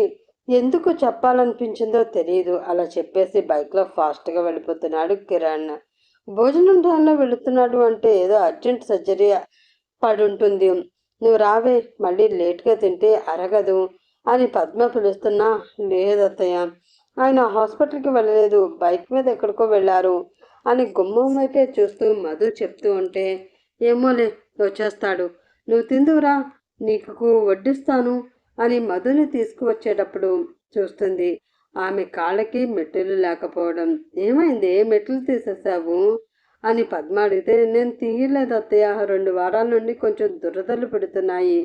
ఎందుకు చెప్పాలనిపించిందో తెలియదు. అలా చెప్పేసి బైక్లో ఫాస్ట్గా వెళ్ళిపోతున్నాడు కిరణ్. భోజనం టైంలో వెళుతున్నాడు అంటే ఏదో అర్జెంట్ సర్జరీ పడుంటుంది, నువ్వు రావే మళ్ళీ లేట్గా తింటే అరగదు అని పద్మ పిలుస్తున్నా లేదత్తయ్య ఆయన హాస్పిటల్కి వెళ్ళలేదు, బైక్ మీద ఎక్కడికో వెళ్ళారు అని గుమ్మం వైపే చూస్తూ మధు చెప్తూ ఉంటే ఏమోలే వచ్చేస్తాడు, నువ్వు తిందువురా నీకు వడ్డిస్తాను అని మధుని తీసుకువచ్చేటప్పుడు చూస్తుంది. ఆమె కాళ్ళకి మెట్టులు లేకపోవడం. ఏమైంది, మెట్లు తీసేసావు అని పద్మ అడిగితే నేను తీయలేదు అత్తయ్య, 2 వారాల నుండి కొంచెం దురదలు పెడుతున్నాయి,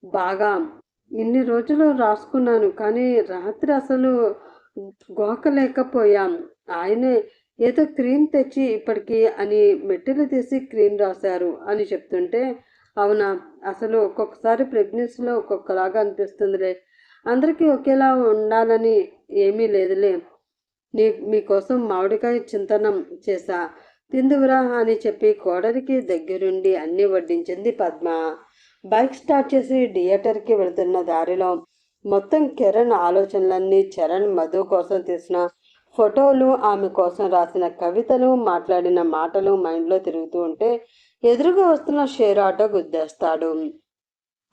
బాగా ఇన్ని రోజులు రాసుకున్నాను కానీ రాత్రి అసలు గోకలేకపోయాం, ఆయనే ఏదో క్రీమ్ తెచ్చి ఇప్పటికి అని మెట్టులు తీసి క్రీమ్ రాశారు అని చెప్తుంటే అవునా, అసలు ఒక్కొక్కసారి ప్రెగ్నెన్సీలో ఒక్కొక్కలాగా అనిపిస్తుందిలే, అందరికీ ఒకేలా ఉండాలని ఏమీ లేదులే, మీకోసం మామిడికాయ చింతనం చేశా తిందువురా అని చెప్పి కోడలికి దగ్గరుండి అన్నీ వడ్డించింది పద్మ. బైక్ స్టార్ట్ చేసి థియేటర్కి వెళుతున్న దారిలో మొత్తం కిరణ్ ఆలోచనలన్నీ చరణ్ మధు కోసం తీసిన ఫోటోలు, ఆమె కోసం రాసిన కవితలు, మాట్లాడిన మాటలు మైండ్లో తిరుగుతూ ఉంటే ఎదురుగా వస్తున్న షేర్ ఆటో గుద్దేస్తాడు.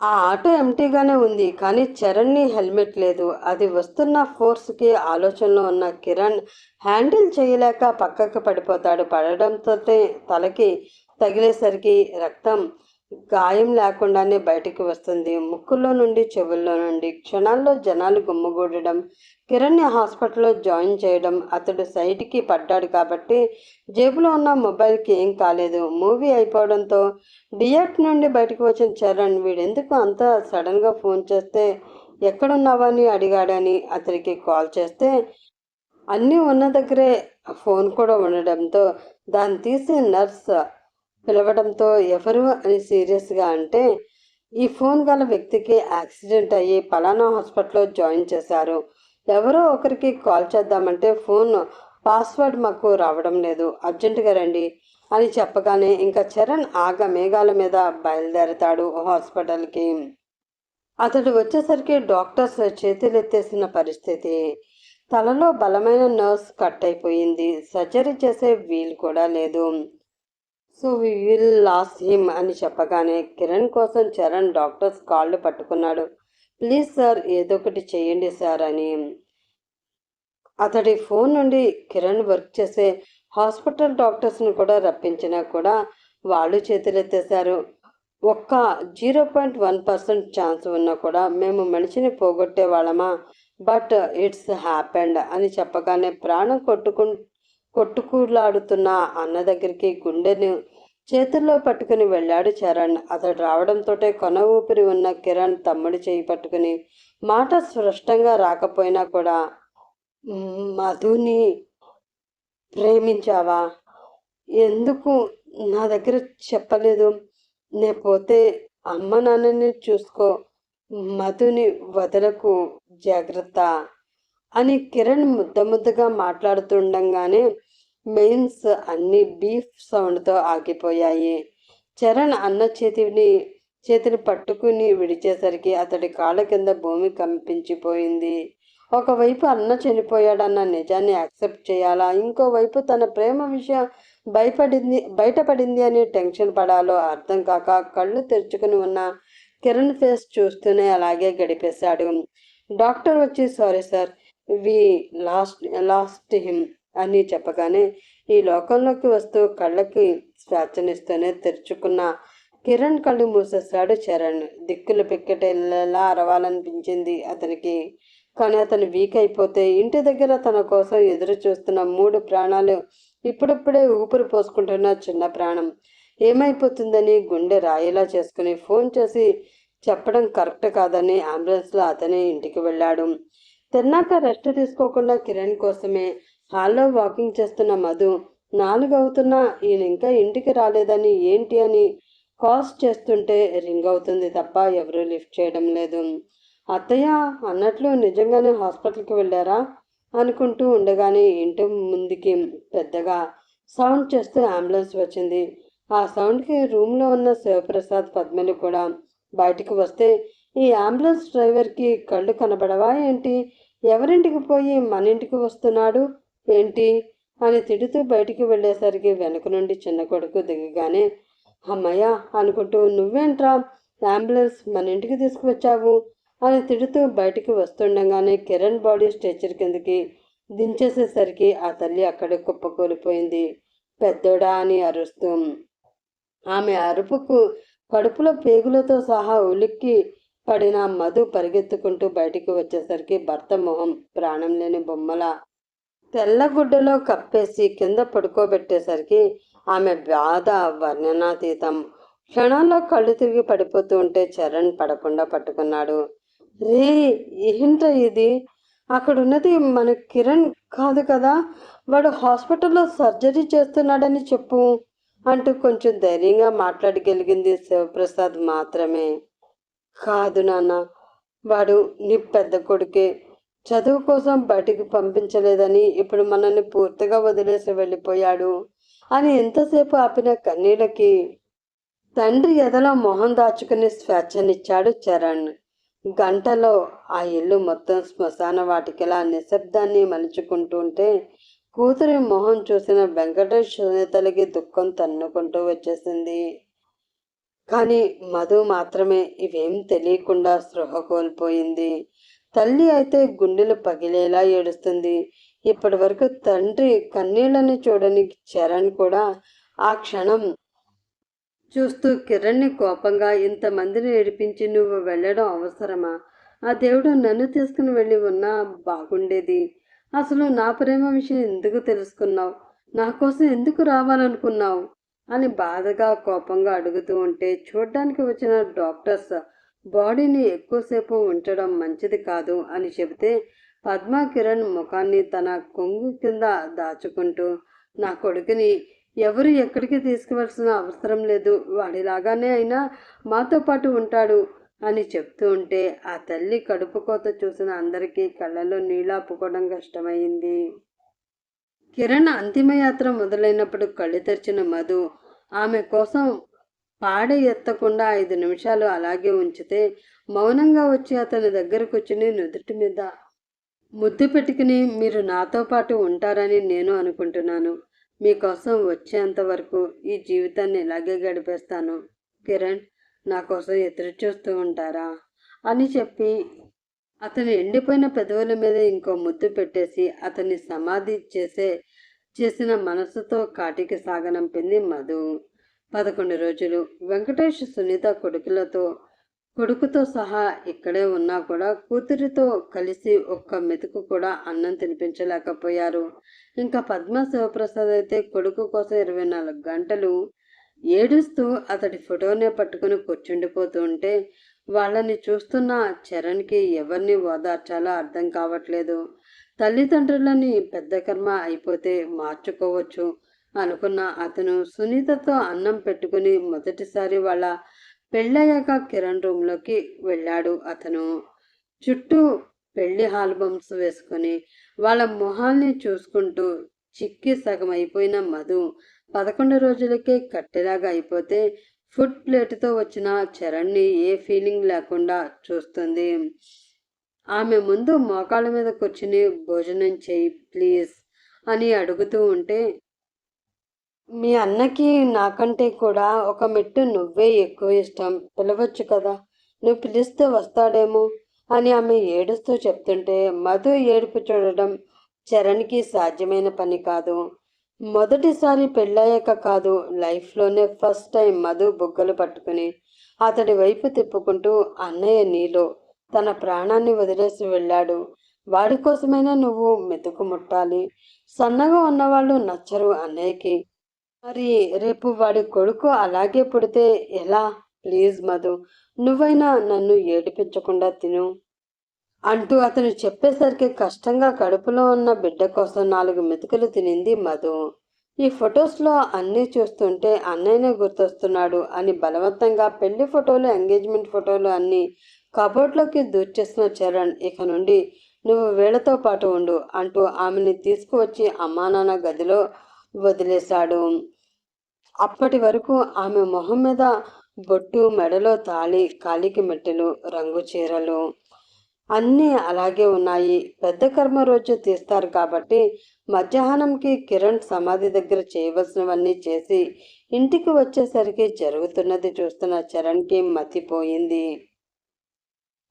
ఆ ఆటో ఎంటీగానే ఉంది. కానీ చరణ్‌ని హెల్మెట్ లేదు. అది వస్తున్న ఫోర్స్‌కి ఆలోచనలో ఉన్న కిరణ్ హ్యాండిల్ చేయలేక పక్కకి పడిపోతాడు. పడడంతోటే తలకి తగిలేసరికి రక్తం గాయం లేకుండానే బయటికి వస్తుంది. ముక్కులో నుండి, చెవుల్లో నుండి. క్షణాల్లో జనాలు గుమ్మగూడడం, కిరణ్‌ని హాస్పిటల్‌లో జాయిన్ చేయడం. అతడు సైడ్‌కి పడ్డాడు కాబట్టి జేబులో ఉన్న మొబైల్‌కి ఏం కాలేదు. మూవీ అయిపోవడంతో థియేటర్ నుండి బయటకు వచ్చిన చరణ్ వీడెందుకు అంత సడన్గా ఫోన్ చేస్తే ఎక్కడున్నావని అడిగాడని అతనికి కాల్ చేస్తే అన్నీ ఉన్న దగ్గరే ఫోన్ కూడా ఉండడంతో దాన్ని తీసి నర్స్ పిలవడంతో ఎవరు అని సీరియస్గా అంటే ఈ ఫోన్ గల వ్యక్తికి యాక్సిడెంట్ అయ్యి పలానా హాస్పిటల్లో జాయిన్ చేశారు. ఎవరో ఒకరికి కాల్ చేద్దామంటే ఫోన్ పాస్వర్డ్ మాకు రావడం లేదు, అర్జెంటుగా రండి అని చెప్పగానే ఇంకా చరణ్ ఆగ మేఘాల మీద బయలుదేరతాడు హాస్పిటల్కి. అతడు వచ్చేసరికి డాక్టర్స్ చేతులెత్తేసిన పరిస్థితి. తలలో బలమైన నర్వ్స్ కట్ అయిపోయింది. సర్జరీ చేసే వీలు కూడా లేదు. So we will lose him అని చెప్పగానే కిరణ్ కోసం చరణ్ డాక్టర్స్ కాళ్ళు పట్టుకున్నాడు. ప్లీజ్ సార్ ఏదో ఒకటి చేయండి సార్ అని. అతడి ఫోన్ నుండి కిరణ్ వర్క్ చేసే హాస్పిటల్ డాక్టర్స్ని కూడా రప్పించినా కూడా వాళ్ళు చేతులెత్తేశారు. ఒక్క 0.1% ఛాన్స్ ఉన్నా కూడా మేము మనిషిని పోగొట్టే వాళ్ళమా, బట్ ఇట్స్ హ్యాపెండ్ అని చెప్పగానే ప్రాణం కొట్టుకులాడుతున్న అన్న దగ్గరికి గుండెను చేతుల్లో పట్టుకుని వెళ్ళాడు చరణ్. అతడు రావడంతోటే కొన ఊపిరి ఉన్న కిరణ్ తమ్ముడి చేయి పట్టుకుని మాట స్పష్టంగా రాకపోయినా కూడా మధుని ప్రేమించావా? ఎందుకు నా దగ్గర చెప్పలేదు? నే పోతే అమ్మ నాన్నని చూసుకో, మధుని వదలకు, జాగ్రత్త అని కిరణ్ ముద్దగా మాట్లాడుతుండగానే మెయిన్స్ అన్ని బీఫ్ సౌండ్తో ఆగిపోయాయి. చరణ్ అన్న చేతిని పట్టుకుని విడిచేసరికి అతడి కాళ్ళ కింద భూమి కంపించిపోయింది. ఒకవైపు అన్న చనిపోయాడన్న నిజాన్ని యాక్సెప్ట్ చేయాలా, ఇంకోవైపు తన ప్రేమ విషయం బయటపడింది అని టెన్షన్ పడాలో అర్థం కాక కళ్ళు తెరుచుకుని ఉన్న కిరణ్ ఫేస్ చూస్తూనే అలాగే గడిపేశాడు. డాక్టర్ వచ్చి సారీ సార్, వి లాస్ట్ హిమ్ అని చెప్పగానే ఈ లోకంలోకి వస్తూ కళ్ళకి స్వేచ్ఛనిస్తూనే తెరుచుకున్న కిరణ్ కళ్ళు మూసేశాడు చరణ్. దిక్కులు పెక్కటేలా అరవాలనిపించింది అతనికి. కానీ అతను వీక్ అయిపోతే ఇంటి దగ్గర తన కోసం ఎదురు చూస్తున్న 3 ప్రాణాలు, ఇప్పుడిప్పుడే ఊపిరి పోసుకుంటున్న చిన్న ప్రాణం ఏమైపోతుందని గుండె రాయిలా చేసుకుని ఫోన్ చేసి చెప్పడం కరెక్ట్ కాదని అంబులెన్స్లో అతనే ఇంటికి వెళ్ళాడు. తిన్నాక రెస్ట్ తీసుకోకుండా కిరణ్ కోసమే హాల్లో వాకింగ్ చేస్తున్న మధు 4 అవుతున్నా ఈయన ఇంకా ఇంటికి రాలేదని ఏంటి అని కాల్స్ చేస్తుంటే రింగ్ అవుతుంది తప్ప ఎవరూ లిఫ్ట్ చేయడం లేదు. అత్తయ్య అన్నట్లు నిజంగానే హాస్పిటల్కి వెళ్ళారా అనుకుంటూ ఉండగానే ఇంటి ముందుకి పెద్దగా సౌండ్ చేస్తూ అంబులెన్స్ వచ్చింది. ఆ సౌండ్కి రూమ్లో ఉన్న శివప్రసాద్ పద్మలు కూడా బయటికి వస్తే ఈ అంబులెన్స్ డ్రైవర్కి కళ్ళు కనబడవా ఏంటి, ఎవరింటికి పోయి మన ఇంటికి వస్తున్నాడు ఏంటి అని తిడుతూ బయటికి వెళ్ళేసరికి వెనక నుండి చిన్న కొడుకు దిగగానే అమ్మయ్య అనుకుంటూ నువ్వేంట్రా అంబులెన్స్ మన ఇంటికి తీసుకువచ్చావు అని తిడుతూ బయటికి వస్తుండగానే కిరణ్ బాడీ స్ట్రెచర్ కిందకి దించేసేసరికి ఆ తల్లి అక్కడే కుప్పకూలిపోయింది. పెద్దోడా అని అరుస్తూ. ఆమె అరుపుకు కడుపులో పేగులతో సహా ఉలిక్కి పడిన మధు పరిగెత్తుకుంటూ బయటికి వచ్చేసరికి భర్త మొహం ప్రాణం లేని బొమ్మల తెల్లగుడ్డలో కప్పేసి కింద పడుకోబెట్టేసరికి ఆమె బాధ వర్ణనాతీతం. క్షణాల్లో కళ్ళు తిరిగి పడిపోతూ ఉంటే చరణ్ పడకుండా పట్టుకున్నాడు. రే ఏంట్రా ఇది, అక్కడున్నది మన కిరణ్ కాదు కదా, వాడు హాస్పిటల్లో సర్జరీ చేస్తున్నాడని చెప్పు అంటూ కొంచెం ధైర్యంగా మాట్లాడగలిగింది శివప్రసాద్ మాత్రమే. కాదు నాన్న, వాడు నీ పెద్ద కొడుకే, చదువు కోసం బయటికి పంపించలేదని ఇప్పుడు మనల్ని పూర్తిగా వదిలేసి వెళ్ళిపోయాడు అని ఎంతసేపు ఆపిన కన్నీళ్ళకి తండ్రి ఎదలో మొహం దాచుకుని స్వేచ్ఛనిచ్చాడు చరణ్. గంటలో ఆ ఇల్లు మొత్తం శ్మశాన వాటికలా నిశ్శబ్దాన్ని మలుచుకుంటుంటే కూతురి మొహం చూసిన వెంకటేష్ సునీతలకి దుఃఖం తన్నుకుంటూ వచ్చేసింది. కానీ మధు మాత్రమే ఇవేం తెలియకుండా స్పృహ కోల్పోయింది. తల్లి అయితే గుండెలు పగిలేలా ఏడుస్తుంది. ఇప్పటి వరకు తండ్రి కన్నీళ్లను చూడని చరణ్ కూడా ఆ క్షణం చూస్తూ కిరణ్ని కోపంగా, ఇంతమందిని ఏడిపించి నువ్వు వెళ్ళడం అవసరమా? ఆ దేవుడు నన్ను తీసుకుని వెళ్ళి ఉన్నా బాగుండేది. అసలు నా ప్రేమ విషయం ఎందుకు తెలుసుకున్నావు? నా కోసం ఎందుకు రావాలనుకున్నావు అని బాధగా కోపంగా అడుగుతూ ఉంటే, చూడ్డానికి వచ్చిన డాక్టర్స్ బాడీని ఎక్కువసేపు ఉంచడం మంచిది కాదు అని చెబితే, పద్మ కిరణ్ ముఖాన్ని తన కొంగు కింద దాచుకుంటూ, నా కొడుకుని ఎవరు ఎక్కడికి తీసుకువలసిన అవసరం లేదు, వాడిలాగానే అయినా మాతో పాటు ఉంటాడు అని చెప్తూ ఉంటే, ఆ తల్లి కడుపు కోత చూసిన అందరికీ కళ్ళలో నీళ్ళాపుకోవడం కష్టమైంది. కిరణ్ అంతిమయాత్ర మొదలైనప్పుడు కళ్ళు తెరిచిన మధు ఆమె కోసం పాడ ఎత్తకుండా 5 నిమిషాలు అలాగే ఉంచితే, మౌనంగా వచ్చి అతని దగ్గర కూర్చుని నుదుటి మీద ముద్దు పెట్టుకుని, మీరు నాతో పాటు ఉంటారని నేను అనుకుంటున్నాను. మీకోసం వచ్చేంత వరకు ఈ జీవితాన్ని ఇలాగే గడిపేస్తాను. కిరణ్, నా కోసం ఎదురు చూస్తూ ఉంటారా అని చెప్పి అతని ఎండిపోయిన పెదవుల మీద ఇంకో ముద్దు పెట్టేసి అతన్ని సమాధి చేసిన మనసుతో కాటికి సాగనంపింది మధు. 11 రోజులు వెంకటేష్ సునీత కొడుకుతో సహా ఇక్కడే ఉన్నా కూడా కూతురితో కలిసి ఒక్క మెతుకు కూడా అన్నం తినిపించలేకపోయారు. ఇంకా పద్మ శివప్రసాద్ అయితే కొడుకు కోసం 24 గంటలు ఏడుస్తూ అతడి ఫోటోనే పట్టుకుని కూర్చుండిపోతూ ఉంటే, వాళ్ళని చూస్తున్న చరణ్కి ఎవరిని ఓదార్చాలో అర్థం కావట్లేదు. తల్లిదండ్రులని పెద్ద కర్మ అయిపోతే మార్చుకోవచ్చు అనుకున్న అతను సునీతతో అన్నం పెట్టుకుని మొదటిసారి వాళ్ళ పెళ్ళయ్యాక కిరణ్ రూమ్లోకి వెళ్ళాడు. అతను చుట్టూ పెళ్లి ఆల్బమ్స్ వేసుకుని వాళ్ళ మొహాల్ని చూసుకుంటూ చిక్కి సగం అయిపోయిన మధు 11 రోజులకే కట్టెలాగా అయిపోతే ఫుడ్ ప్లేట్తో వచ్చిన చరణ్ని ఏ ఫీలింగ్ లేకుండా చూస్తుంది. ఆమె ముందు మోకాళ్ళ మీద కూర్చుని భోజనం చేయి ప్లీజ్ అని అడుగుతూ ఉంటే, మీ అన్నకి నాకంటే కూడా ఒక మెట్టు నువ్వే ఎక్కువ ఇష్టం, పిలవచ్చు కదా, నువ్వు పిలిస్తే వస్తాడేమో అని ఆమె ఏడుస్తూ చెప్తుంటే, మధు ఏడుపు చూడడం చరణ్కి సాధ్యమైన పని కాదు. మొదటిసారి పెళ్ళయ్యాక కాదు, లైఫ్లోనే ఫస్ట్ టైం మధు బుగ్గలు పట్టుకుని అతడి వైపు తిప్పుకుంటూ, అన్నయ్య నీలో తన ప్రాణాన్ని వదిలేసి వెళ్ళాడు. వాడి కోసమైనా నువ్వు మెతుకు ముట్టాలి. సన్నగా ఉన్నవాళ్ళు నచ్చరు అన్నయ్యకి. మరి రేపు వాడి కొడుకు అలాగే పుడితే ఎలా? ప్లీజ్ మధు, నువ్వైనా నన్ను ఏడిపించకుండా తిను అంటూ అతను చెప్పేసరికి కష్టంగా కడుపులో ఉన్న బిడ్డ కోసం 4 మెతుకులు తినింది మధు. ఈ ఫొటోస్లో అన్నీ చూస్తుంటే అన్నయ్యనే గుర్తొస్తున్నాడు అని బలవంతంగా పెళ్లి ఫోటోలు, ఎంగేజ్మెంట్ ఫోటోలు అన్నీ కబోర్డ్లోకి దూర్చేసిన చరణ్ ఇక నుండి నువ్వు వీళ్లతో పాటు ఉండు అంటూ ఆమెని తీసుకువచ్చి అమ్మా నాన్న గదిలో వదిలేశాడు. అప్పటి వరకు ఆమె మొహం మీద బొట్టు, మెడలో తాళి, కాలికి మెట్టెలు, రంగు చీరలు అన్నీ అలాగే ఉన్నాయి. పెద్ద కర్మ రోజు తీస్తారు కాబట్టి మధ్యాహ్నంకి కిరణ్ సమాధి దగ్గర చేయవలసినవన్నీ చేసి ఇంటికి వచ్చేసరికి జరుగుతున్నది చూస్తున్న చరణ్కి మతిపోయింది.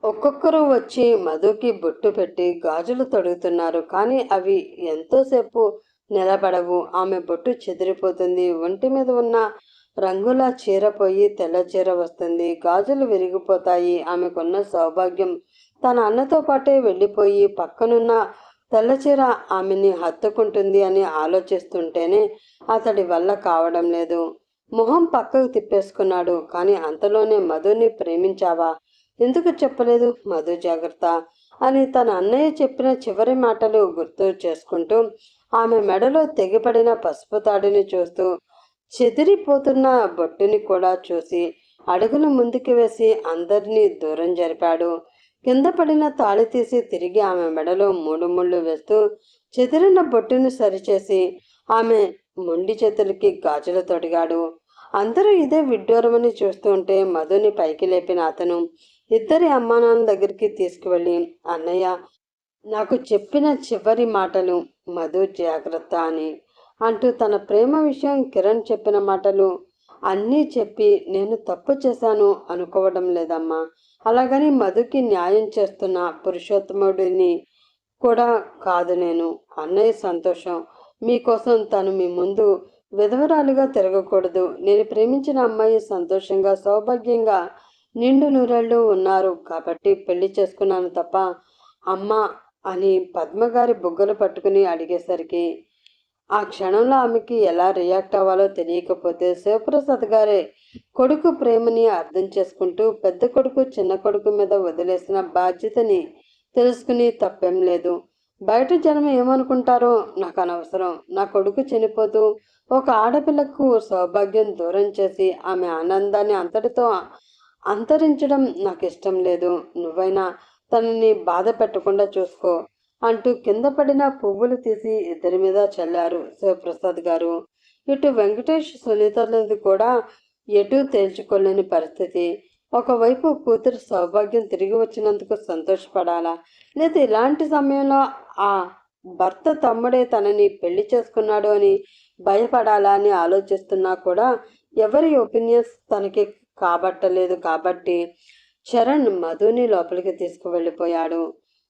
ఒక్కొక్కరు వచ్చి మధుకి బొట్టు పెట్టి గాజులు తొడుగుతున్నారు. కానీ అవి ఎంతోసేపు నిలబడవు. ఆమె బొట్టు చెదిరిపోతుంది. ఒంటి మీద ఉన్న రంగుల చీర పోయి తెల్ల చీర వస్తుంది. గాజులు విరిగిపోతాయి. ఆమెకున్న సౌభాగ్యం తన అన్నతో పాటే వెళ్ళిపోయి పక్కనున్న తెల్లచీర ఆమెని హత్తుకుంటుంది అని ఆలోచిస్తుంటేనే అతడి వల్ల కావడం లేదు. మొహం పక్కకు తిప్పేసుకున్నాడు. కానీ అంతలోనే మధుని ప్రేమించావా? ఎందుకు చెప్పలేదు? మధు జాగ్రత్త అని తన అన్నయ్య చెప్పిన చివరి మాటలు గుర్తు చేసుకుంటూ ఆమె మెడలో తెగిపడిన పసుపు తాడుని చూస్తూ చెదిరిపోతున్న బొట్టుని కూడా చూసి అడుగులు ముందుకు వేసి అందరినీ దూరం జరిపాడు. కింద పడిన తాళి తీసి తిరిగి ఆమె మెడలో 3 ముళ్ళు వేస్తూ చెదిరిన బొట్టుని సరిచేసి ఆమె మొండి చేతులకి గాజులు తొడిగాడు. అందరూ ఇదే విడ్డూరమని చూస్తూ ఉంటే మధుని పైకి లేపిన అతను ఇద్దరి అమ్మానాన్న దగ్గరికి తీసుకువెళ్ళి, అన్నయ్య నాకు చెప్పిన చివరి మాటలు, మధు జాగ్రత్త అని అంటూ తన ప్రేమ విషయం కిరణ్ చెప్పిన మాటలు అన్నీ చెప్పి నేను తప్పు చేశాను అనుకోవడం లేదమ్మా. అలాగని మధుకి న్యాయం చేస్తున్న పురుషోత్తముడిని కూడా కాదు నేను. అన్నయ్య సంతోషం మీకోసం తను మీ ముందు విధవరాలుగా తిరగకూడదు. నేను ప్రేమించిన అమ్మాయి సంతోషంగా సౌభాగ్యంగా నిండు నూరేళ్ళు ఉన్నారు కాబట్టి పెళ్లి చేసుకున్నాను తప్ప అమ్మ అని పద్మగారి బుగ్గలు పట్టుకుని అడిగేసరికి ఆ క్షణంలో ఆమెకి ఎలా రియాక్ట్ అవ్వాలో తెలియకపోతే శివప్రసాద్ గారే కొడుకు ప్రేమని అర్థం చేసుకుంటూ పెద్ద కొడుకు చిన్న కొడుకు మీద వదిలేసిన బాధ్యతని తెలుసుకుని తప్పేం లేదు. బయట జనం ఏమనుకుంటారో నాకు అనవసరం. నా కొడుకు చనిపోతూ ఒక ఆడపిల్లకు సౌభాగ్యం దూరం చేసి ఆమె ఆనందాన్ని అంతటితో అంతరించడం నాకు ఇష్టం లేదు. నువ్వైనా తనని బాధ పెట్టకుండా చూసుకో అంటూ కింద పడిన పువ్వులు తీసి ఇద్దరి మీద చల్లారు శివప్రసాద్ గారు. ఇటు వెంకటేష్ సునీతలది కూడా ఎటూ తేల్చుకోలేని పరిస్థితి. ఒకవైపు కూతురు సౌభాగ్యం తిరిగి వచ్చినందుకు సంతోషపడాలా, లేదా ఇలాంటి సమయంలో ఆ భర్త తమ్ముడే తనని పెళ్లి చేసుకున్నాడు అని భయపడాలా అని ఆలోచిస్తున్నా కూడా ఎవరి ఒపీనియన్స్ తనకి కాబట్టలేదు. కాబట్టి చరణ్ మధుని లోపలికి తీసుకువెళ్ళిపోయాడు.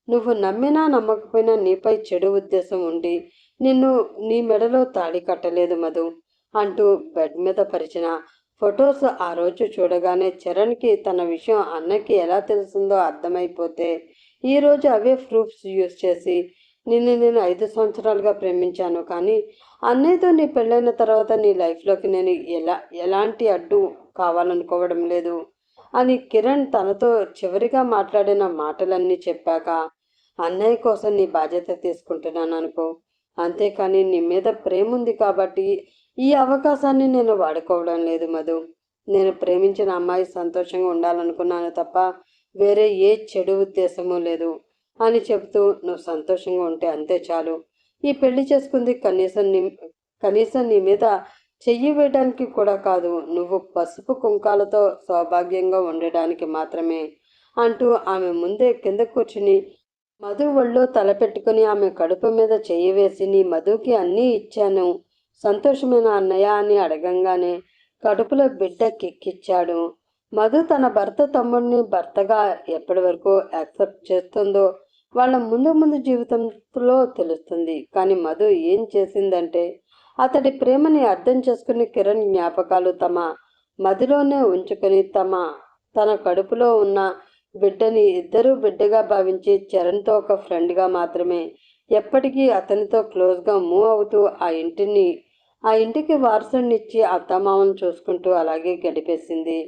నువ్వు నమ్మినా నమ్మకపోయినా నీపై చెడు ఉద్దేశం ఉండి నిన్ను నీ మెడలో తాళి కట్టలేదు మధు అంటూ బెడ్ మీద పరిచిన ఫొటోస్ ఆ రోజు చూడగానే చరణ్కి తన విషయం అన్నకి ఎలా తెలిసిందో అర్థమైపోతే ఈరోజు అవే ప్రూఫ్స్ యూజ్ చేసి నేను 5 సంవత్సరాలుగా ప్రేమించాను, కానీ అన్నయ్యతో నీ పెళ్ళైన తర్వాత నీ లైఫ్లోకి నేను ఎలాంటి అడ్డు కావాలనుకోవడం లేదు అని కిరణ్ తనతో చివరిగా మాట్లాడిన మాటలన్నీ చెప్పాక అన్నయ్య కోసం నీ బాధ్యత తీసుకుంటున్నాను అనుకో. అంతేకాని నీ మీద ప్రేమ ఉంది కాబట్టి ఈ అవకాశాన్ని నేను వాడుకోవడం లేదు మధు. నేను ప్రేమించిన అమ్మాయి సంతోషంగా ఉండాలనుకున్నాను తప్ప వేరే ఏ చెడు ఉద్దేశమూ లేదు అని చెబుతూ నువ్వు సంతోషంగా ఉంటే అంతే చాలు. ఈ పెళ్లి చేసుకుంది కనీసం నీ మీద చెయ్యి వేయడానికి కూడా కాదు, నువ్వు పసుపు కుంకాలతో సౌభాగ్యంగా ఉండడానికి మాత్రమే అంటూ ఆమె ముందే కింద కూర్చుని మధు ఒళ్ళో తలపెట్టుకుని ఆమె కడుపు మీద చెయ్యి వేసి నీ మధుకి అన్నీ ఇచ్చాను సంతోషమైన అన్నయ్య అని అడగంగానే కడుపులో బిడ్డ కిక్కిచ్చాడు. మధు తన భర్త తమ్ముడిని భర్తగా ఎప్పటి వరకు యాక్సెప్ట్ చేస్తుందో వాళ్ళ ముందు జీవితంలో తెలుస్తుంది. కానీ మధు ఏం చేసిందంటే అతడి ప్రేమని అర్థం చేసుకుని కిరణ్ జ్ఞాపకాలు తమ మదిలోనే ఉంచుకొని తన కడుపులో ఉన్న బిడ్డని ఇద్దరూ బిడ్డగా భావించి చరణ్తో ఒక ఫ్రెండ్గా మాత్రమే ఎప్పటికీ అతనితో క్లోజ్గా మూవ్ అవుతూ ఆ ఇంటికి వారసునిచ్చి అత్తమామను చూసుకుంటూ అలాగే గడిపేసింది.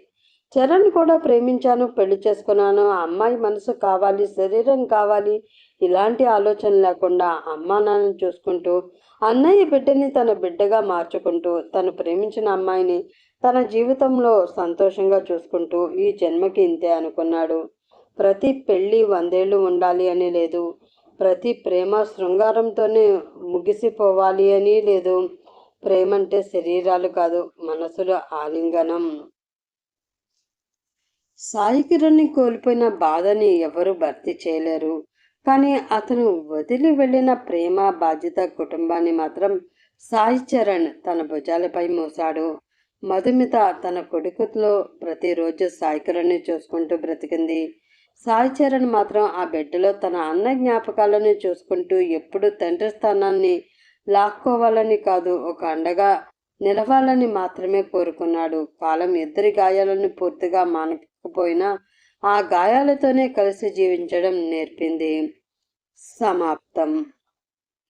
చరణ్ కూడా ప్రేమించాను, పెళ్లి చేసుకున్నాను, ఆ అమ్మాయి మనసు కావాలి, శరీరం కావాలి, ఇలాంటి ఆలోచన లేకుండా అమ్మా నాన్నని చూసుకుంటూ అన్నయ్య బిడ్డని తన బిడ్డగా మార్చుకుంటూ తను ప్రేమించిన అమ్మాయిని తన జీవితంలో సంతోషంగా చూసుకుంటూ ఈ జన్మకి ఇంతే అనుకున్నాడు. ప్రతి పెళ్ళి 100 ఏళ్ళు ఉండాలి అని లేదు, ప్రతి ప్రేమ శృంగారంతోనే ముగిసిపోవాలి అని లేదు. ప్రేమంటే శరీరాలు కాదు, మనసుల ఆలింగనం. సాయి కిరణ్ని కోల్పోయిన బాధని ఎవరు భర్తీ చేయలేరు, కానీ అతను వదిలి వెళ్ళిన ప్రేమ బాధ్యత కుటుంబాన్ని మాత్రం సాయి చరణ్ తన భుజాలపై మోసాడు. మధుమిత తన కొడుకులో ప్రతిరోజు సాయి కిరణ్ని చూసుకుంటూ బ్రతికింది. సాయి చరణ్ మాత్రం ఆ బిడ్డలో తన అన్న జ్ఞాపకాలను చూసుకుంటూ ఎప్పుడు తండ్రి స్థానాన్ని లాక్కోవాలని కాదు, ఒక అండగా నిలవాలని మాత్రమే కోరుకున్నాడు. కాలం ఇద్దరి గాయాలను పూర్తిగా మానకపోయినా ఆ గాయాలతోనే కలిసి జీవించడం నేర్పింది. సమాప్తం.